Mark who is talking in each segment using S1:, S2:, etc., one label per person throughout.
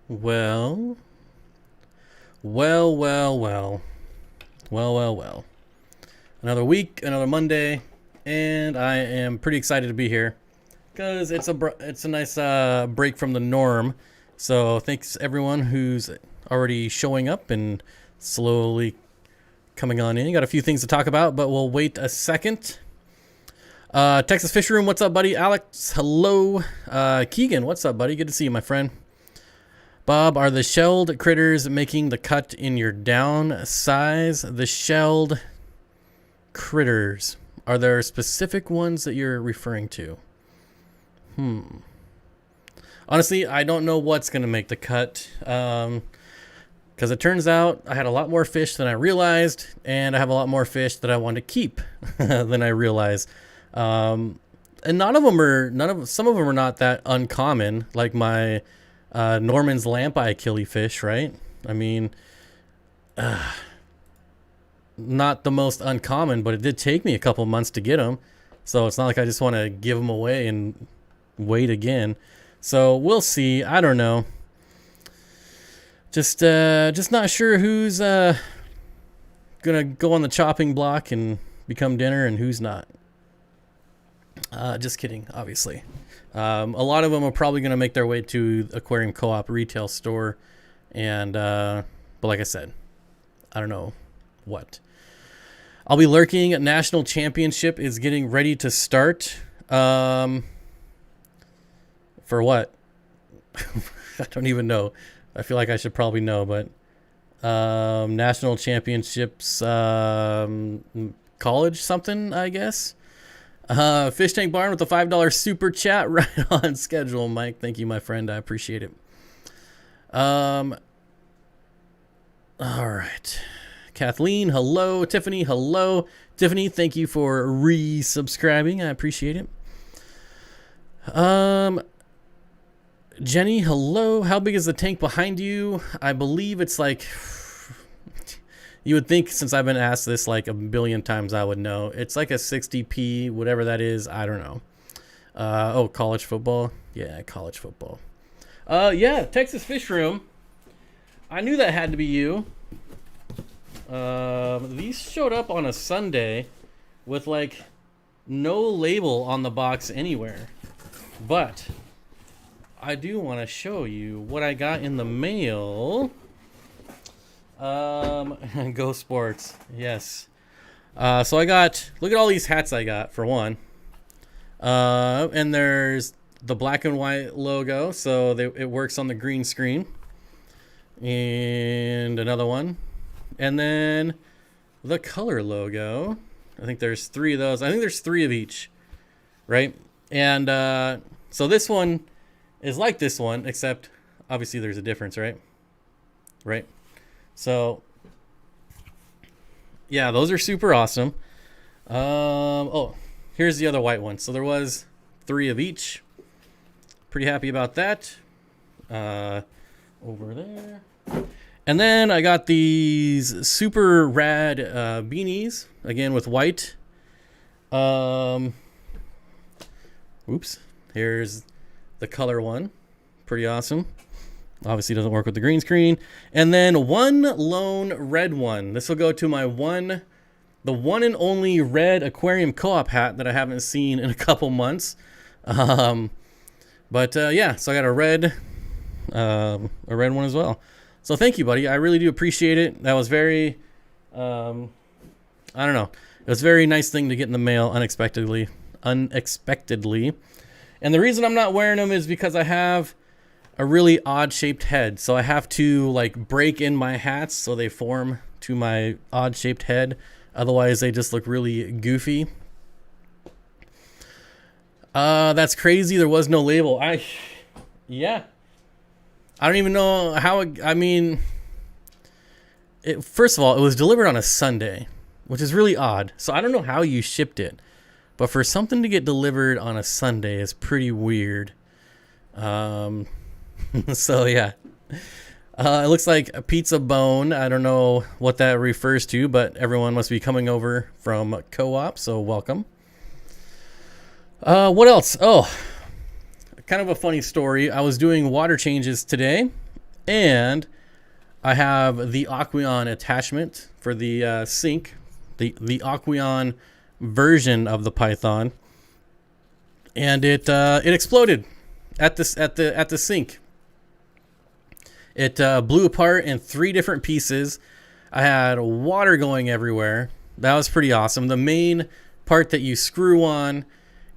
S1: Well, well, well, well, well, well, well. Another week, another Monday, and I am pretty excited to be here because it's a nice break from the norm. So thanks everyone who's already showing up and slowly coming on in. Got a few things to talk about, but we'll wait a second. Texas Fish Room, what's up, buddy? Alex, hello. Keegan, what's up, buddy? Good to see you, my friend. Bob, are the shelled critters making the cut in your down size? The shelled critters. Are there specific ones that you're referring to? Honestly, I don't know what's going to make the cut. Because it turns out I had a lot more fish than I realized, and I have a lot more fish that I want to keep than I realized. And some of them are not that uncommon, like my Norman's lamp-eye killifish, right? I mean, not the most uncommon, but it did take me a couple months to get them. So it's not like I just want to give them away and wait again. So we'll see. I don't know. Just not sure who's gonna go on the chopping block and become dinner and who's not. Just kidding, obviously. A lot of them are probably going to make their way to Aquarium Co-op retail store. And, but like I said, I don't know what. I'll be lurking. National Championship is getting ready to start. For what? I don't even know. I feel like I should probably know, but National Championships, college something, I guess. Fish Tank Barn with the $5 super chat, right on schedule, Mike. Thank you, my friend. I appreciate it. All right. Kathleen, hello. Tiffany, hello. Tiffany, thank you for resubscribing. I appreciate it. Jenny, hello. How big is the tank behind you? I believe it's like... You would think, since I've been asked this like a billion times, I would know. It's like a 60p, whatever that is. I don't know. Oh, college football. Yeah, college football. Yeah, Texas Fish Room. I knew that had to be you. These showed up on a Sunday with like no label on the box anywhere. But I do want to show you what I got in the mail. Go Sports. Yes. So I got, look at all these hats I got, for one. And there's the black and white logo, so it works on the green screen. And another one. And then the color logo. I think there's three of those. I think there's three of each, right? And so this one is like this one, except obviously there's a difference, right? Right? So, yeah, those are super awesome. Oh, here's the other white one. So there was three of each. Pretty happy about that. Over there. And then I got these super rad beanies, again with white. Oops. Here's the color one. Pretty awesome. Obviously doesn't work with the green screen. And then one lone red one. This will go to my the one and only red Aquarium Co-op hat that I haven't seen in a couple months. Yeah, so I got a red one as well. So thank you, buddy. I really do appreciate it. That was very, I don't know. It was a very nice thing to get in the mail unexpectedly. And the reason I'm not wearing them is because I have a really odd shaped head, so I have to like break in my hats so they form to my odd shaped head. Otherwise they just look really goofy. That's crazy. There was no label. Yeah, I don't even know how first of all, it was delivered on a Sunday, which is really odd. So I don't know how you shipped it, but for something to get delivered on a Sunday is pretty weird. So yeah, it looks like a pizza bone. I don't know what that refers to, but everyone must be coming over from Co-op, so welcome. What else? Oh, kind of a funny story. I was doing water changes today, And I have the Aquarium attachment for the sink, the Aquarium version of the Python, and it exploded at the sink. It blew apart in 3 different pieces. I had water going everywhere. That was pretty awesome. The main part that you screw on,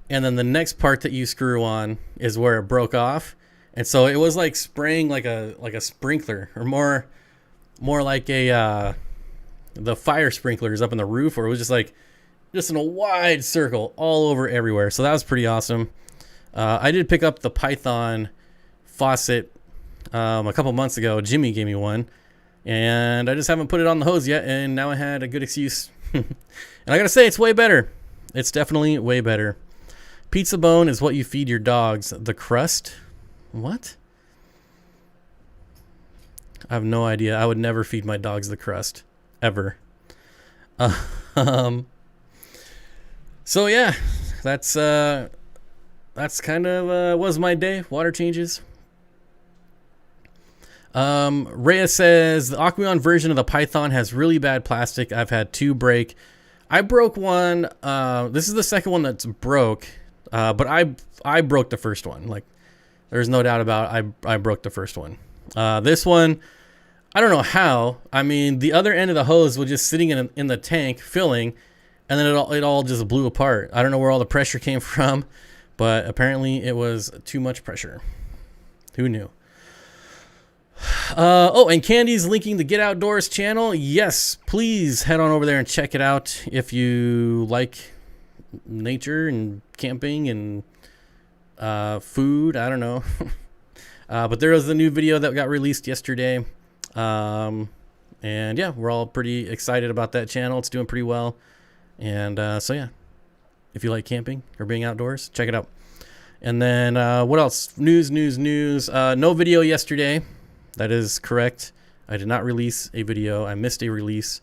S1: and then the next part that you screw on is where it broke off, and so it was like spraying like a sprinkler, or more like the fire sprinklers up in the roof, or it was just in a wide circle all over everywhere. So that was pretty awesome. I did pick up the Python faucet a couple months ago. Jimmy gave me one, and I just haven't put it on the hose yet, and now I had a good excuse. And I gotta say, it's way better. It's definitely way better. Pizza bone is what you feed your dogs. The crust? What? I have no idea. I would never feed my dogs the crust. Ever. So yeah, that's kind of was my day. Water changes. Rhea says, the Aquarium version of the Python has really bad plastic. I've had 2 break. I broke one. This is the second one that's broke. But I broke the first one. Like, there's no doubt about it. I broke the first one. This one, I don't know how. I mean, the other end of the hose was just sitting in the tank filling, and then it all just blew apart. I don't know where all the pressure came from, but apparently it was too much pressure. Who knew? Oh, and Candy's linking the Get Outdoors channel. Yes, please head on over there and check it out if you like nature and camping and food. I don't know. But there was the new video that got released yesterday. And yeah, we're all pretty excited about that channel. It's doing pretty well. And so yeah, if you like camping or being outdoors, check it out. And then what else? News. No video yesterday. That is correct. I did not release a video. I missed a release.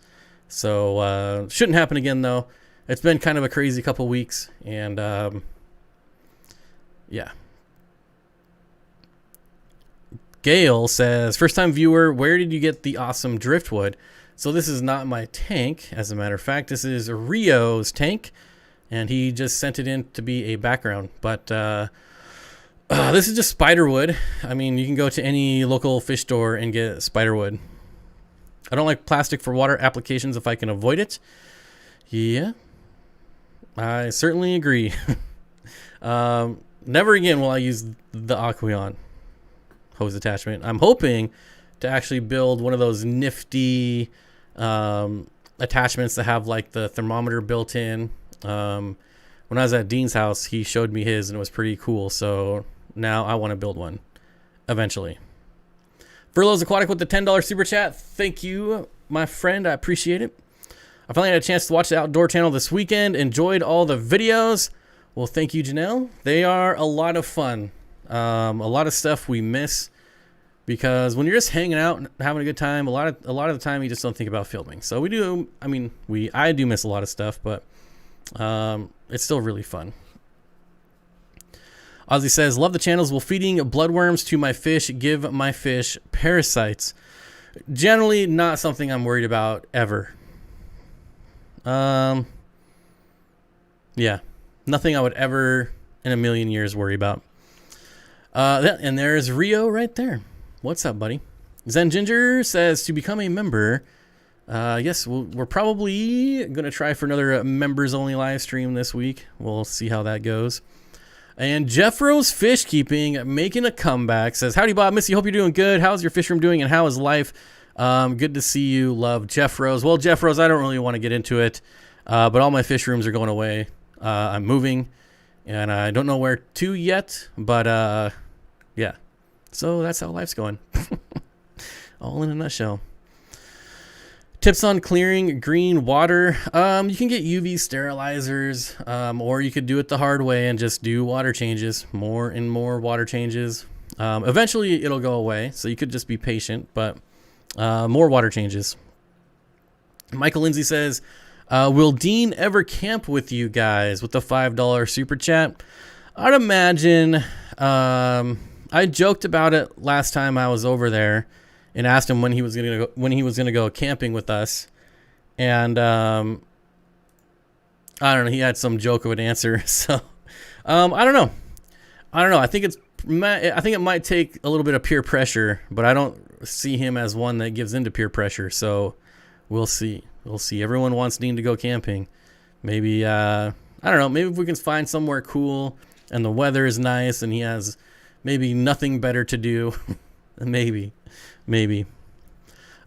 S1: So shouldn't happen again though. It's been kind of a crazy couple weeks, and yeah. Gail says, first time viewer, where did you get the awesome driftwood? So this is not my tank, as a matter of fact. This is Rio's tank, and he just sent it in to be a background. But this is just spiderwood. I mean, you can go to any local fish store and get spiderwood. I don't like plastic for water applications if I can avoid it. Yeah, I certainly agree. Never again will I use the Aquarium hose attachment. I'm hoping to actually build one of those nifty attachments that have like the thermometer built in. When I was at Dean's house, he showed me his and it was pretty cool. So now I want to build one eventually. Furlough's Aquatic with the $10 super chat. Thank you, my friend. I appreciate it. I finally had a chance to watch the Outdoor channel this weekend. Enjoyed all the videos. Well, thank you, Janelle. They are a lot of fun. A lot of stuff we miss because when you're just hanging out and having a good time, a lot of the time you just don't think about filming. So we do. I mean, I do miss a lot of stuff, but it's still really fun. Ozzy says, love the channels. Will feeding bloodworms to my fish give my fish parasites? Generally, not something I'm worried about ever. Yeah, nothing I would ever in a million years worry about. And there's Rio right there. What's up, buddy? Zen Ginger says, to become a member, yes, we're probably going to try for another members only live stream this week. We'll see how that goes. And Jeffro's Fish Keeping making a comeback says, howdy Bob, Missy, hope you're doing good. How's your fish room doing and how is life? Good to see you. Love, Jeffro's. Well, Jeffro's, I don't really want to get into it, but all my fish rooms are going away. I'm moving and I don't know where to yet, but yeah, so that's how life's going. All in a nutshell. Tips on clearing green water. You can get UV sterilizers, or you could do it the hard way and just do water changes, more and more water changes. Eventually it'll go away, so you could just be patient, but more water changes. Michael Lindsay says, will Dean ever camp with you guys with the $5 super chat? I'd imagine I joked about it last time I was over there, and asked him when he was gonna go camping with us, and I don't know. He had some joke of an answer, so I don't know. I think it might take a little bit of peer pressure, but I don't see him as one that gives into peer pressure. So we'll see. Everyone wants Dean to go camping. Maybe I don't know. Maybe if we can find somewhere cool and the weather is nice and he has maybe nothing better to do. maybe.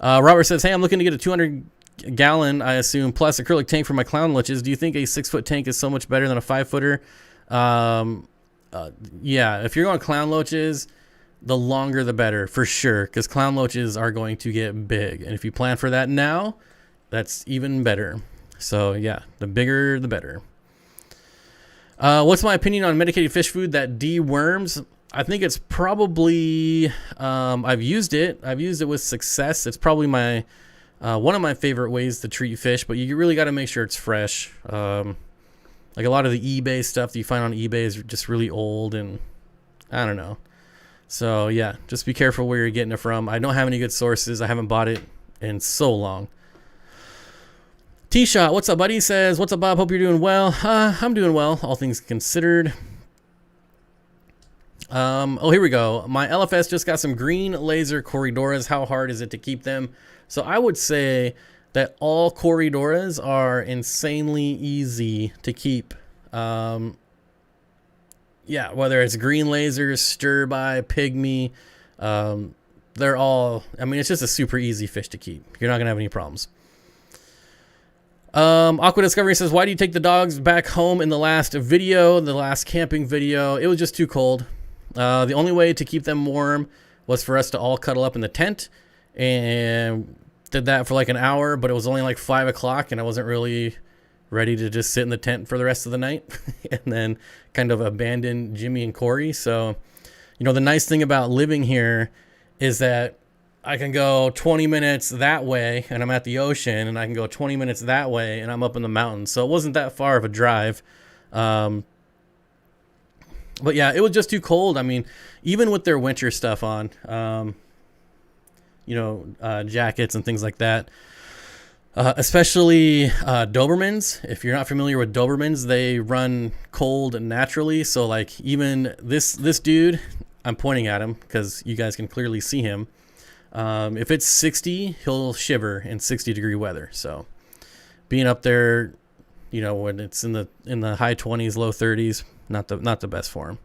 S1: Robert says, "Hey, I'm looking to get a 200-gallon, I assume, plus acrylic tank for my clown loaches. Do you think a 6-foot tank is so much better than a 5-footer?" Yeah, if you're going clown loaches, the longer the better, for sure, because clown loaches are going to get big. And if you plan for that now, that's even better. So, yeah, the bigger, the better. What's my opinion on medicated fish food that deworms? I think it's probably, I've used it with success. It's probably one of my favorite ways to treat fish, but you really got to make sure it's fresh. Like a lot of the eBay stuff that you find on eBay is just really old, and I don't know. So yeah, just be careful where you're getting it from. I don't have any good sources. I haven't bought it in so long. T-Shot, what's up, buddy? Says, "What's up, Bob? Hope you're doing well." I'm doing well, all things considered. Oh, here we go. My LFS just got some green laser Corridoras. How hard is it to keep them? So I would say that all Corridoras are insanely easy to keep. Yeah, whether it's green lasers, stir-by, pygmy, they're all, I mean, it's just a super easy fish to keep. You're not going to have any problems. Aqua Discovery says, "Why do you take the dogs back home in the last camping video? It was just too cold. The only way to keep them warm was for us to all cuddle up in the tent, and did that for like an hour, but it was only like 5 o'clock and I wasn't really ready to just sit in the tent for the rest of the night and then kind of abandon Jimmy and Corey. So, the nice thing about living here is that I can go 20 minutes that way and I'm at the ocean, and I can go 20 minutes that way and I'm up in the mountains. So it wasn't that far of a drive. But yeah, it was just too cold. I mean, even with their winter stuff on, jackets and things like that. Especially Dobermans. If you're not familiar with Dobermans, they run cold naturally. So like even this dude, I'm pointing at him because you guys can clearly see him. If it's 60, he'll shiver in 60-degree weather. So being up there, when it's in the high 20s, low 30s, not the best for him.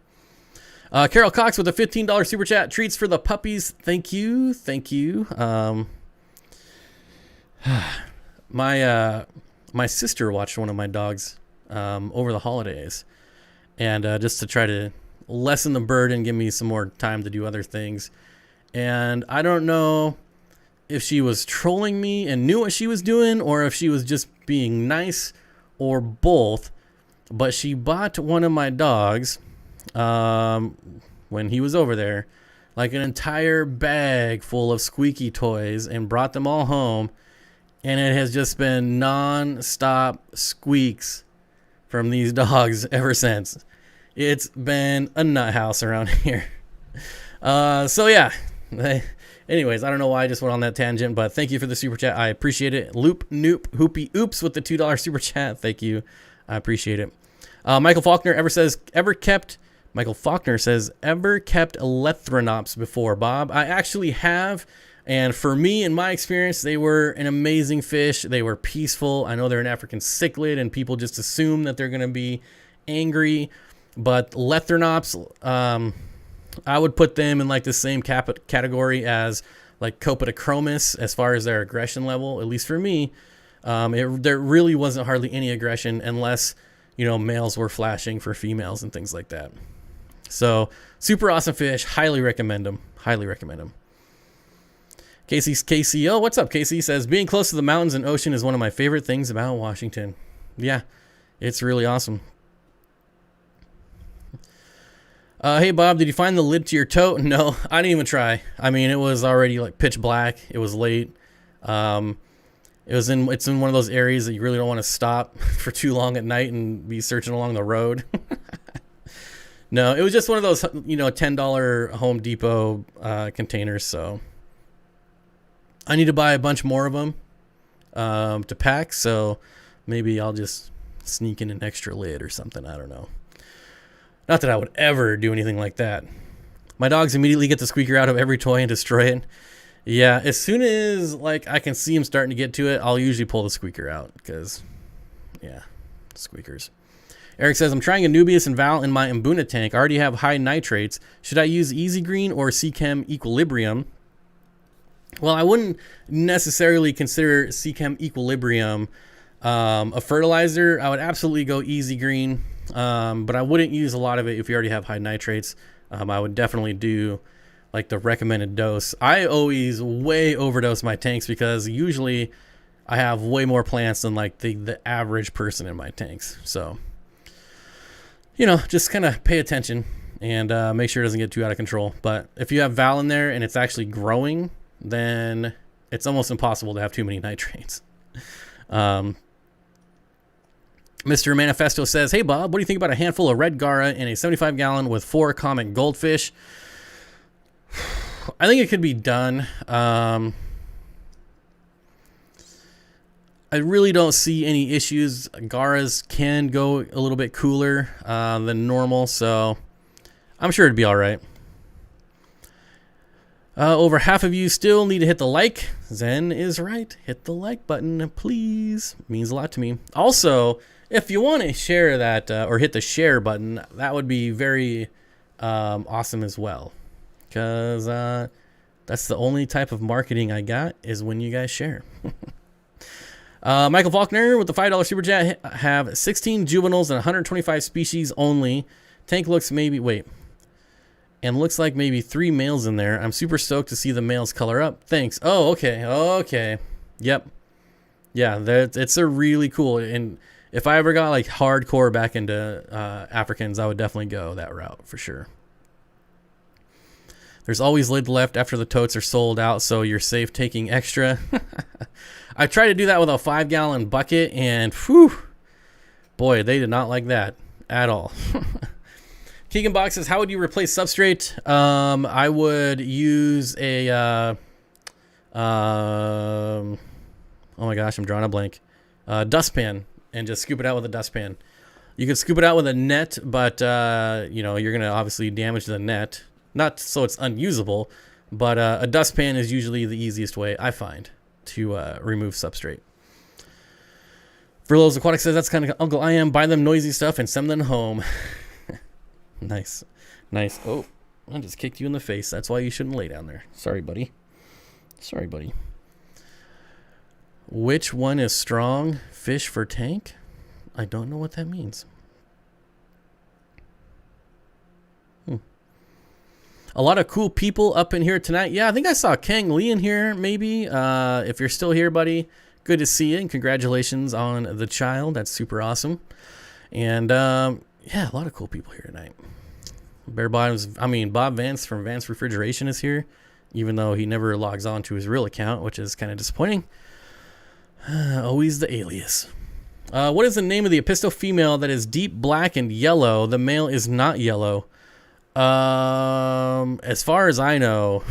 S1: Carol Cox with a $15 super chat. "Treats for the puppies." Thank you. My sister watched one of my dogs over the holidays, and just to try to lessen the burden, give me some more time to do other things. And I don't know if she was trolling me and knew what she was doing, or if she was just being nice, or both. But she bought one of my dogs when he was over there, like an entire bag full of squeaky toys, and brought them all home. And it has just been non-stop squeaks from these dogs ever since. It's been a nut house around here. So yeah. Anyways, I don't know why I just went on that tangent, but thank you for the super chat. I appreciate it. Loop Noop Hoopy Oops with the $2 super chat. Thank you. I appreciate it. Michael Faulkner ever kept Lethrinops before, Bob? I actually have, and for me, in my experience, they were an amazing fish. They were peaceful. I know they're an African cichlid, and people just assume that they're going to be angry, but Lethrinops, I would put them in like the same category as like Copetochromis as far as their aggression level, at least for me. There really wasn't hardly any aggression unless, males were flashing for females and things like that. So super awesome fish. Highly recommend them. Casey, oh, what's up, Casey? Says, "Being close to the mountains and ocean is one of my favorite things about Washington." Yeah, it's really awesome. Hey, Bob, did you find the lid to your tote? No, I didn't even try. I mean, it was already like pitch black. It was late. It's in one of those areas that you really don't want to stop for too long at night and be searching along the road. No, it was just one of those, $10 Home Depot containers. So I need to buy a bunch more of them to pack. So maybe I'll just sneak in an extra lid or something. I don't know. Not that I would ever do anything like that. My dogs immediately get the squeaker out of every toy and destroy it. Yeah, as soon as I can see them starting to get to it, I'll usually pull the squeaker out because, yeah, squeakers. Eric says, I'm trying a Nubius and Val in my Mbuna tank. I already have high nitrates. Should I use Easy Green or Seachem Equilibrium? Well, I wouldn't necessarily consider Seachem Equilibrium a fertilizer. I would absolutely go Easy Green, but I wouldn't use a lot of it if you already have high nitrates. I would definitely do the recommended dose. I always way overdose my tanks because usually I have way more plants than the average person in my tanks. So, just kind of pay attention and make sure it doesn't get too out of control. But if you have Val in there and it's actually growing, then it's almost impossible to have too many nitrates. Mr. Manifesto says, hey, Bob, what do you think about a handful of red Gara in a 75-gallon with 4 comic goldfish? I think it could be done. I really don't see any issues. Garas can go a little bit cooler than normal, so I'm sure it'd be all right. Over half of you still need to hit the like. Zen is right. Hit the like button, please. It means a lot to me. Also, if you want to share that or hit the share button, that would be very awesome as well. Because that's the only type of marketing I got is when you guys share. Michael Faulkner with the $5 super chat have 16 juveniles and 125 species only. Tank looks looks like maybe 3 males in there. I'm super stoked to see the males color up. Thanks. Oh, okay. Yep. Yeah, it's a really cool. And if I ever got hardcore back into Africans, I would definitely go that route for sure. There's always lid left after the totes are sold out, so you're safe taking extra. I tried to do that with a 5-gallon bucket, and whew, boy, they did not like that at all. Keegan Box says, how would you replace Substrate? I would use a, oh my gosh, I'm drawing a blank. Dustpan, and just scoop it out with a dustpan. You can scoop it out with a net, but, you're going to obviously damage the net. Not so it's unusable, but a dustpan is usually the easiest way, I find, to remove Substrate. Verlo's Aquatics says, that's kind of Uncle I am. Buy them noisy stuff and send them home. Nice. Oh, I just kicked you in the face. That's why you shouldn't lay down there. Sorry, buddy. Which one is strong? Fish for tank? I don't know what that means. A lot of cool people up in here tonight. Yeah, I think I saw Kang Lee in here, maybe. If you're still here, buddy, good to see you. And congratulations on the child. That's super awesome. And, yeah, a lot of cool people here tonight. Bob Vance from Vance Refrigeration is here, even though he never logs on to his real account, which is kind of disappointing. Always the alias. What is the name of the Episto female that is deep black and yellow? The male is not yellow. As far as I know,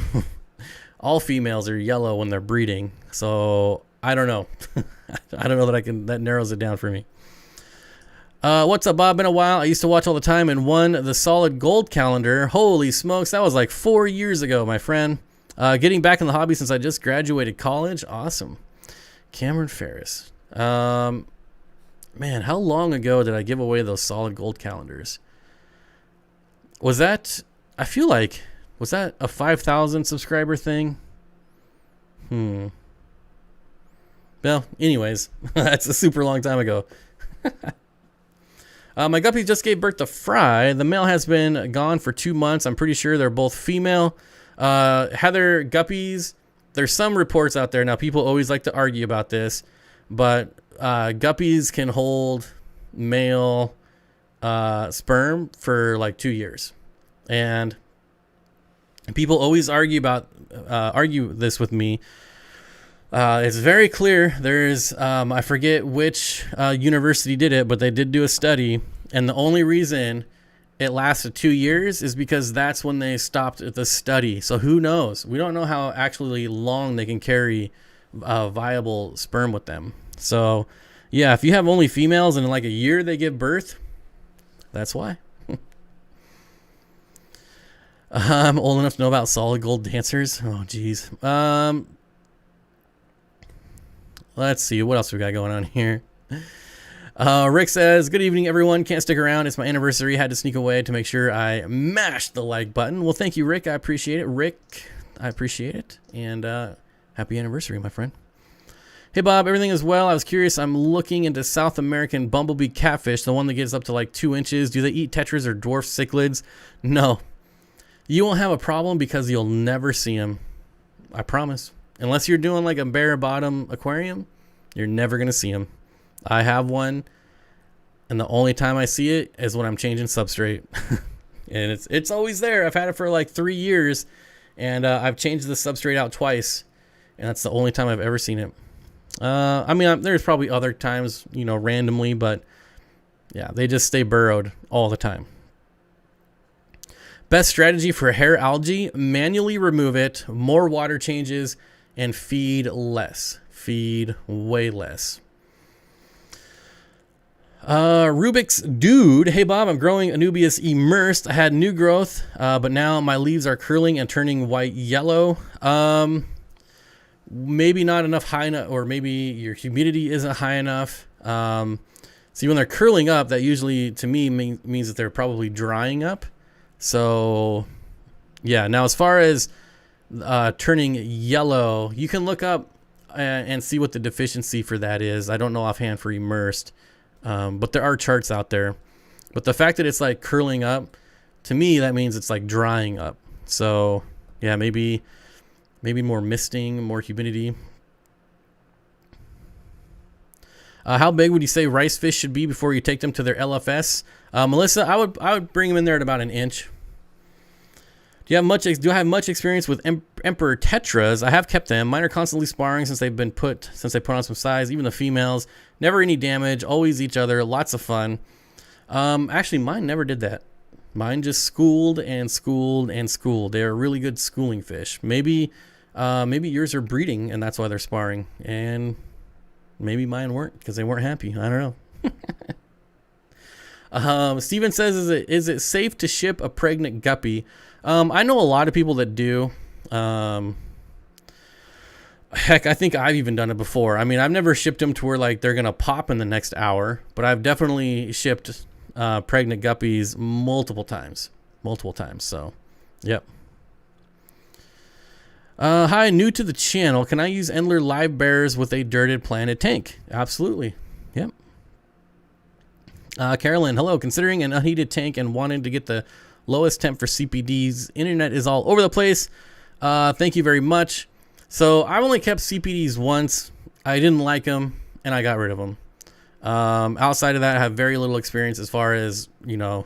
S1: all females are yellow when they're breeding. So I don't know. I don't know that narrows it down for me. What's up, Bob? Been a while. I used to watch all the time and won the solid gold calendar. Holy smokes. That was 4 years ago, my friend. Getting back in the hobby since I just graduated college. Awesome. Cameron Ferris. Man, how long ago did I give away those solid gold calendars? Was that a 5,000 subscriber thing? Well, anyways, that's a super long time ago. My guppy just gave birth to Fry. The male has been gone for 2 months. I'm pretty sure they're both female. Heather guppies, there's some reports out there. Now, people always like to argue about this, but guppies can hold male sperm for 2 years. And people always argue this with me. It's very clear. There's I forget which university did it, but they did do a study, and the only reason it lasted 2 years is because that's when they stopped the study. So who knows? We don't know how actually long they can carry viable sperm with them. So yeah, if you have only females and in like a year they give birth, that's why. I'm old enough to know about solid gold dancers. Oh geez. Let's see what else we got going on here. Rick says, good evening, everyone. Can't stick around. It's my anniversary. Had to sneak away to make sure I mashed the like button. Well, thank you, Rick. I appreciate it. Rick, I appreciate it. And happy anniversary, my friend. Hey, Bob. Everything is well. I was curious. I'm looking into South American bumblebee catfish, the one that gets up to like 2 inches. Do they eat tetras or dwarf cichlids? No. You won't have a problem because you'll never see them. I promise. Unless you're doing like a bare bottom aquarium, you're never going to see them. I have one, and the only time I see it is when I'm changing substrate. And it's always there. I've had it for like 3 years, and I've changed the substrate out twice, and that's the only time I've ever seen it. I mean, there's probably other times, you know, randomly, but yeah, they just stay burrowed all the time. Best strategy for hair algae: manually remove it, more water changes, and feed less. Feed way less. Rubik's Dude. Hey, Bob, I'm growing Anubias immersed. I had new growth, but now my leaves are curling and turning white yellow. Maybe not enough high enough, or maybe your humidity isn't high enough. See, when they're curling up, that usually to me means that they're probably drying up. So yeah, now as far as turning yellow, you can look up and see what the deficiency for that is. I don't know offhand for immersed, but there are charts out there. But the fact that it's like curling up, to me, that means it's like drying up. So yeah, maybe more misting, more humidity. How big would you say rice fish should be before you take them to their LFS? Melissa, I would bring them in there at about an inch. Do I have much experience with emperor tetras? I have kept them. Mine are constantly sparring since they put on some size. Even the females, never any damage, always each other, lots of fun. Actually, mine never did that. Mine just schooled and schooled and schooled. They are really good schooling fish. Maybe yours are breeding and that's why they're sparring, and maybe mine weren't because they weren't happy. I don't know. Steven says, is it safe to ship a pregnant guppy? I know a lot of people that do. Heck, I think I've even done it before. I mean, I've never shipped them to where like they're gonna pop in the next hour, but I've definitely shipped pregnant guppies multiple times. So, yep. Hi, new to the channel. Can I use Endler live bears with a dirted planted tank? Absolutely. Yep. Carolyn, hello. Considering an unheated tank and wanting to get the lowest temp for CPDs, internet is all over the place. Thank you very much. So I've only kept CPDs once. I didn't like them, and I got rid of them. Outside of that, I have very little experience as far as, you know,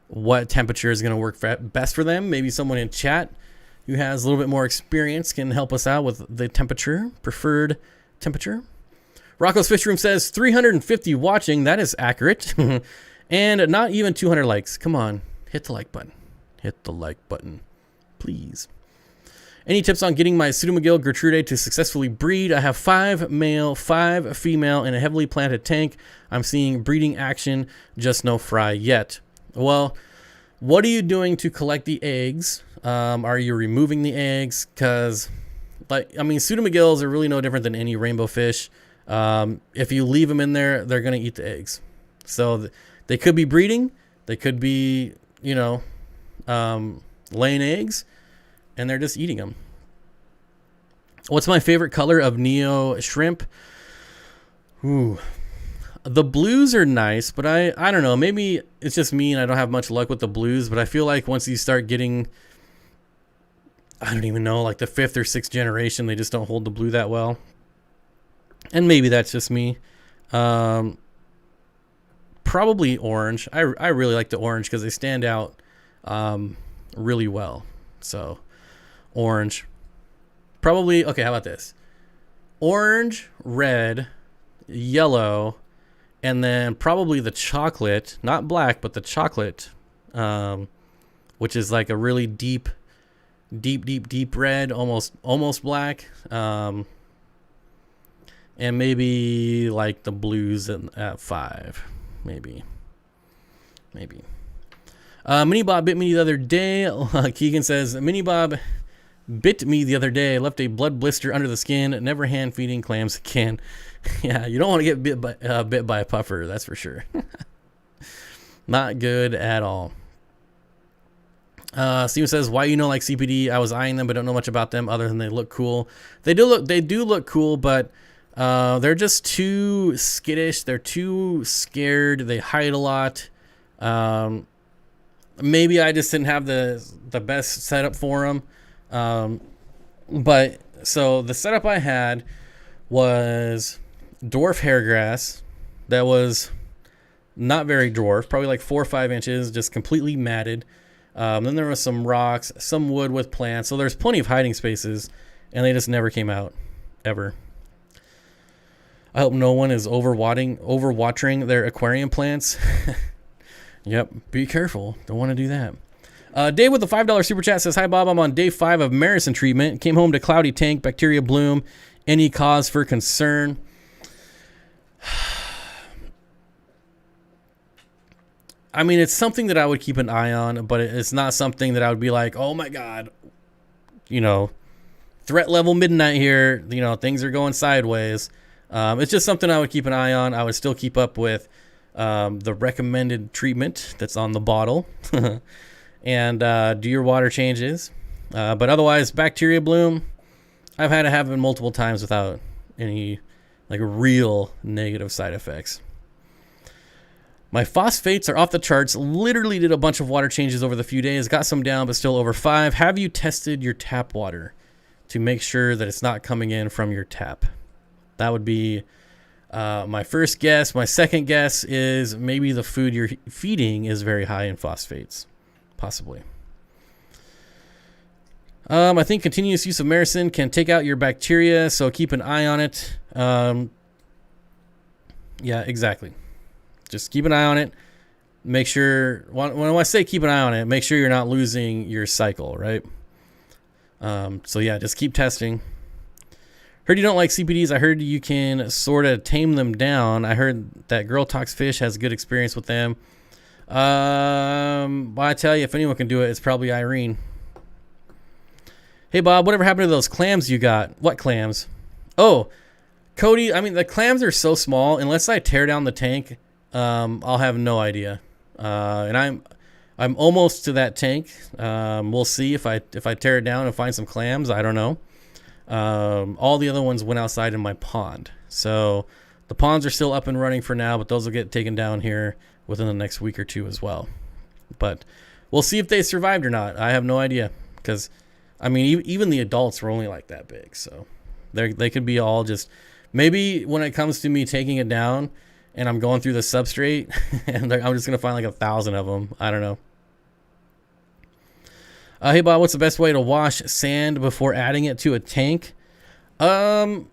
S1: what temperature is going to work best for them. Maybe someone in chat who has a little bit more experience can help us out with the preferred temperature. Rocco's Fish Room says 350 watching. That is accurate. And not even 200 likes. Come on. Hit the like button. Hit the like button, please. Any tips on getting my Pseudomagil Gertrude to successfully breed? I have 5 male, 5 female in a heavily planted tank. I'm seeing breeding action, just no fry yet. Well, what are you doing to collect the eggs? Are you removing the eggs? Because, like, I mean, Pseudomagills are really no different than any rainbow fish. If you leave them in there, they're going to eat the eggs. So they could be breeding. They could be, you know, laying eggs, and they're just eating them. What's my favorite color of Neo shrimp? Ooh, the blues are nice, but I don't know. Maybe it's just me and I don't have much luck with the blues, but I feel like once you start getting, I don't even know, like the 5th or 6th generation, they just don't hold the blue that well. And maybe that's just me. Probably orange. I really like the orange because they stand out really well. So orange. Probably, okay, how about this? Orange, red, yellow, and then probably the chocolate, not black, but the chocolate which is like a really deep red, almost black. And maybe like the blues at 5, maybe. Mini Bob bit me the other day. Keegan says, Mini Bob bit me the other day. Left a blood blister under the skin. Never hand feeding clams again. Yeah, you don't want to get bit by a puffer, that's for sure. Not good at all. Steven says, why you know like CPD? I was eyeing them but don't know much about them other than they look cool. They do look cool, but they're just too skittish. They're too scared. They hide a lot. Maybe I just didn't have the best setup for them. But so the setup I had was dwarf hairgrass that was not very dwarf, probably like 4 or 5 inches, just completely matted. Then there was some rocks, some wood with plants. So there's plenty of hiding spaces, and they just never came out, ever. I hope no one is overwatering their aquarium plants. Yep, be careful. Don't want to do that. Dave with the $5 super chat says, hi, Bob. I'm on day 5 of Marysville treatment. Came home to cloudy tank, bacteria bloom. Any cause for concern? I mean, it's something that I would keep an eye on, but it's not something that I would be like, oh my God, threat level midnight here. Things are going sideways. It's just something I would keep an eye on. I would still keep up with the recommended treatment that's on the bottle and do your water changes. But otherwise, bacteria bloom, I've had to have it multiple times without any like real negative side effects. My phosphates are off the charts. Literally did a bunch of water changes over the few days. Got some down, but still over 5. Have you tested your tap water to make sure that it's not coming in from your tap? That would be my first guess. My second guess is maybe the food you're feeding is very high in phosphates. Possibly. I think continuous use of Marysville can take out your bacteria, so keep an eye on it. Yeah, exactly. Just keep an eye on it. Make sure, when I say keep an eye on it, make sure you're not losing your cycle, right? So yeah, just keep testing. Heard you don't like CPDs. I heard you can sort of tame them down. I heard that Girl Talks Fish has a good experience with them. Well, I tell you, if anyone can do it, it's probably Irene. Hey, Bob, whatever happened to those clams you got? What clams? Oh, Cody, I mean, the clams are so small. Unless I tear down the tank, I'll have no idea. And I'm almost to that tank. We'll see if I tear it down and find some clams. I don't know. All the other ones went outside in my pond. So the ponds are still up and running for now, but those will get taken down here within the next week or two as well. But we'll see if they survived or not. I have no idea, because I mean, even the adults were only like that big. So they could be all just, maybe when it comes to me taking it down and I'm going through the substrate and I'm just going to find like 1,000 of them. I don't know. Hey, Bob, what's the best way to wash sand before adding it to a tank? Oh,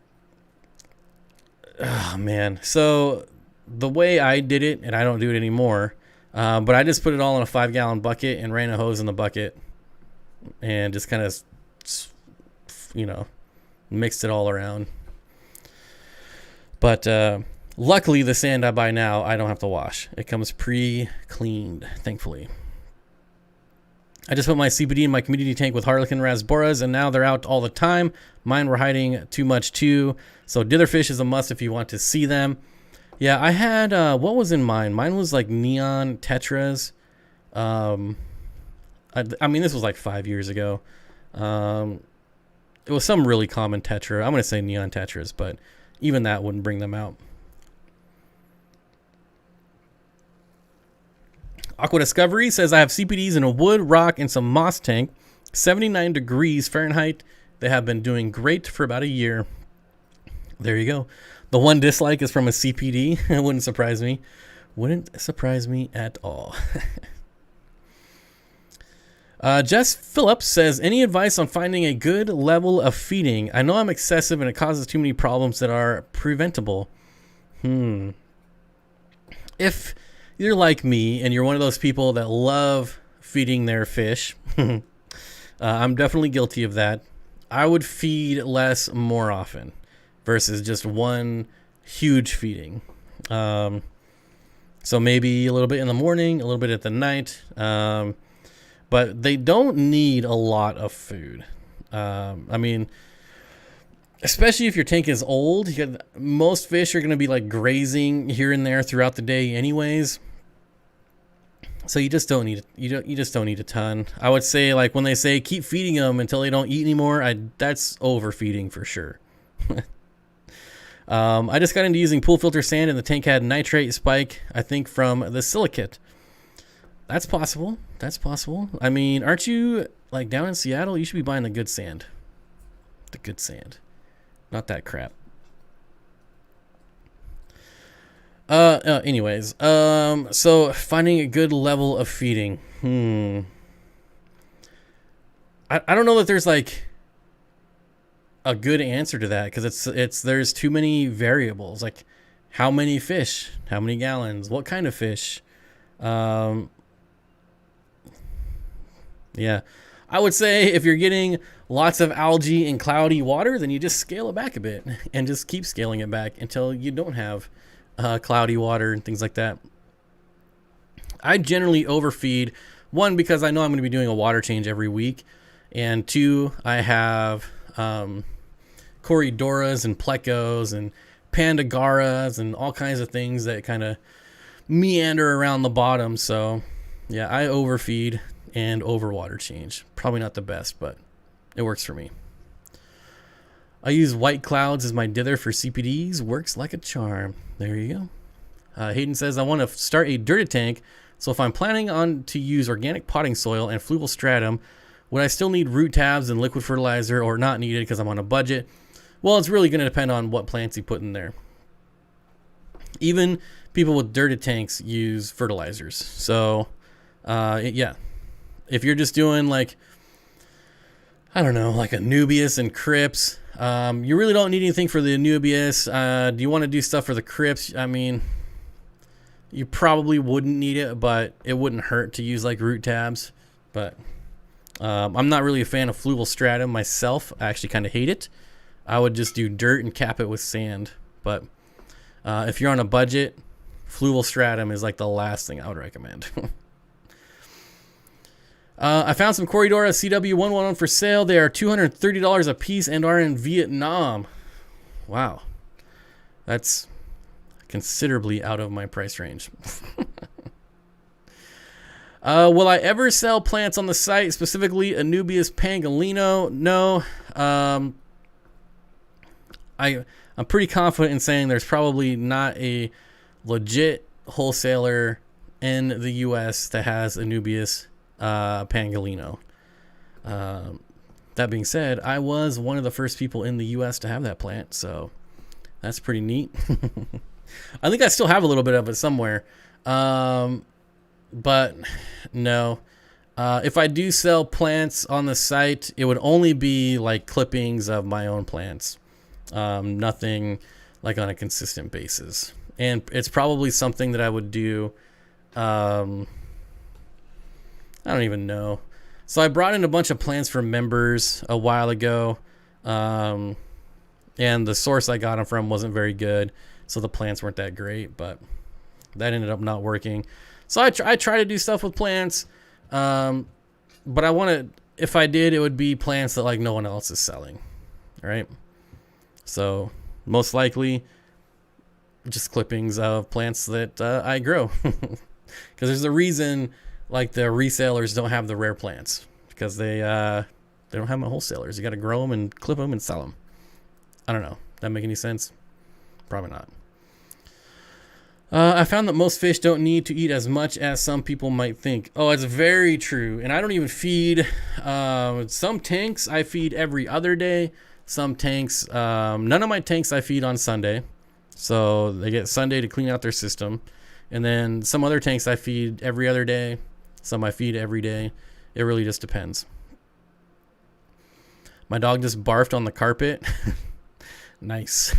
S1: man. So the way I did it, and I don't do it anymore, but I just put it all in a 5-gallon bucket and ran a hose in the bucket and just kind of, mixed it all around. But luckily, the sand I buy now, I don't have to wash. It comes pre-cleaned, thankfully. I just put my CBD in my community tank with Harlequin rasboras, and now they're out all the time. Mine were hiding too much too. So ditherfish is a must if you want to see them. Yeah, I had, what was in mine? Mine was like neon tetras. I mean, this was like 5 years ago. It was some really common tetra. I'm going to say neon tetras, but even that wouldn't bring them out. Aqua Discovery says, I have CPDs in a wood, rock, and some moss tank. 79 degrees Fahrenheit. They have been doing great for about a year. There you go. The one dislike is from a CPD. It wouldn't surprise me. Wouldn't surprise me at all. Jess Phillips says, any advice on finding a good level of feeding? I know I'm excessive and it causes too many problems that are preventable. If you're like me and you're one of those people that love feeding their fish, I'm definitely guilty of that. I would feed less more often versus just one huge feeding. So maybe a little bit in the morning, a little bit at the night. But they don't need a lot of food. I mean, especially if your tank is old, most fish are going to be like grazing here and there throughout the day anyways. So you just don't need you just don't need a ton. I would say, like, when they say keep feeding them until they don't eat anymore, that's overfeeding for sure. I just got into using pool filter sand and the tank had nitrate spike, I think from the silicate. That's possible. That's possible. I mean, aren't you like down in Seattle? You should be buying the good sand. The good sand. Not that crap. Anyways, so finding a good level of feeding. I don't know that there's like a good answer to that, because there's too many variables. Like, how many fish, how many gallons, what kind of fish. Yeah, I would say if you're getting lots of algae and cloudy water, then you just scale it back a bit and just keep scaling it back until you don't have cloudy water and things like that. I generally overfeed, one, because I know I'm going to be doing a water change every week, and two, I have Corydoras and plecos and pandagaras and all kinds of things that kind of meander around the bottom. So yeah, I overfeed and overwater change. Probably not the best, but it works for me. I use white clouds as my dither for CPDs. Works like a charm. There you go. Hayden says, I want to start a dirted tank, so if I'm planning on to use organic potting soil and fluval stratum, would I still need root tabs and liquid fertilizer, or not needed because I'm on a budget? Well, it's really going to depend on what plants you put in there. Even people with dirted tanks use fertilizers. So, yeah. If you're just doing like, I don't know, like Anubias and Crypts, you really don't need anything for the Anubias. Do you want to do stuff for the Crypts? I mean, you probably wouldn't need it, but it wouldn't hurt to use like root tabs. But I'm not really a fan of fluval stratum myself. I actually kind of hate it. I would just do dirt and cap it with sand. But if you're on a budget, fluval stratum is like the last thing I would recommend. I found some Corydora CW111 for sale. They are $230 a piece and are in Vietnam. Wow. That's considerably out of my price range. Will I ever sell plants on the site, specifically Anubias pangolino? No. I'm pretty confident in saying there's probably not a legit wholesaler in the U.S. that has Anubias pangolino. That being said, I was one of the first people in the U.S. to have that plant, so that's pretty neat. I think I still have a little bit of it somewhere, but no. If I do sell plants on the site, it would only be like clippings of my own plants, nothing like on a consistent basis. And it's probably something that I would do. I don't even know. So I brought in a bunch of plants for members a while ago, and the source I got them from wasn't very good, so the plants weren't that great, but that ended up not working. So I try to do stuff with plants, but I want to, if I did, it would be plants that like no one else is selling, right? So most likely just clippings of plants that I grow, because there's a reason like the resellers don't have the rare plants, because they don't have them at wholesalers. You got to grow them and clip them and sell them. I don't know. That make any sense? Probably not. I found that most fish don't need to eat as much as some people might think. Oh, it's very true. And I don't even feed. Some tanks I feed every other day. Some tanks, none of my tanks I feed on Sunday. So they get Sunday to clean out their system. And then some other tanks I feed every other day. Some I feed every day. It really just depends. My dog just barfed on the carpet. Nice.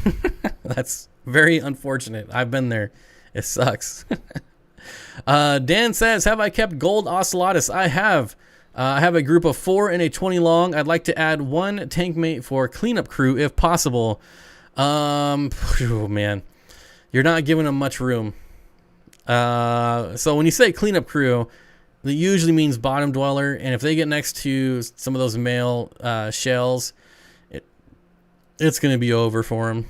S1: That's very unfortunate. I've been there. It sucks. Dan says, have I kept gold ocellatus? I have. I have a group of 4 and a 20 long. I'd like to add 1 tank mate for cleanup crew if possible. Oh man, you're not giving them much room. So when you say cleanup crew, that usually means bottom dweller, and if they get next to some of those male shells, it's going to be over for them.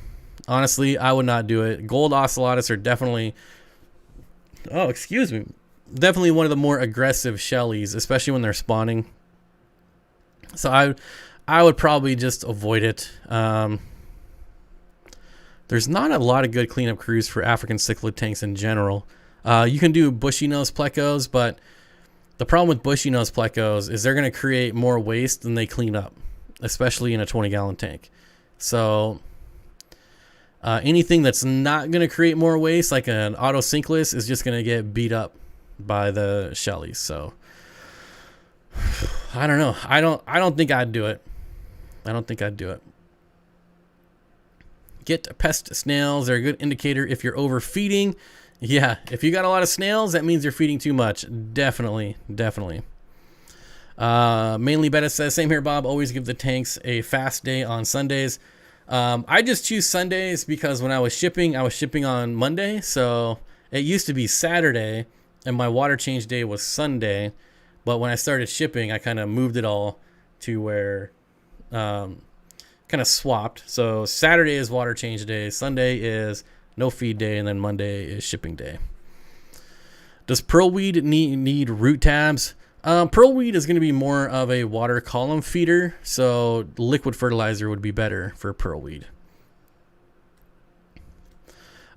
S1: Honestly, I would not do it. Gold ocellatus are definitely, definitely one of the more aggressive shellies, especially when they're spawning. So I would probably just avoid it. There's not a lot of good cleanup crews for African cichlid tanks in general. You can do bushy nose plecos, but the problem with bushy nose plecos is they're going to create more waste than they clean up, especially in a 20-gallon tank. So anything that's not going to create more waste, like an auto sinkless, is just going to get beat up by the shellies. So I don't know. I don't think I'd do it. I don't think I'd do it. Get pest snails. They're a good indicator if you're overfeeding. Yeah, if you got a lot of snails, that means you're feeding too much. Definitely. Mainly Betta says, same here, Bob. Always give the tanks a fast day on Sundays. I just choose Sundays because when I was shipping on Monday. So it used to be Saturday and my water change day was Sunday. But when I started shipping, I kind of moved it all to where, kind of swapped. So Saturday is water change day. Sunday is no feed day, and then Monday is shipping day. Does pearlweed need root tabs? Pearlweed is going to be more of a water column feeder, so liquid fertilizer would be better for pearlweed.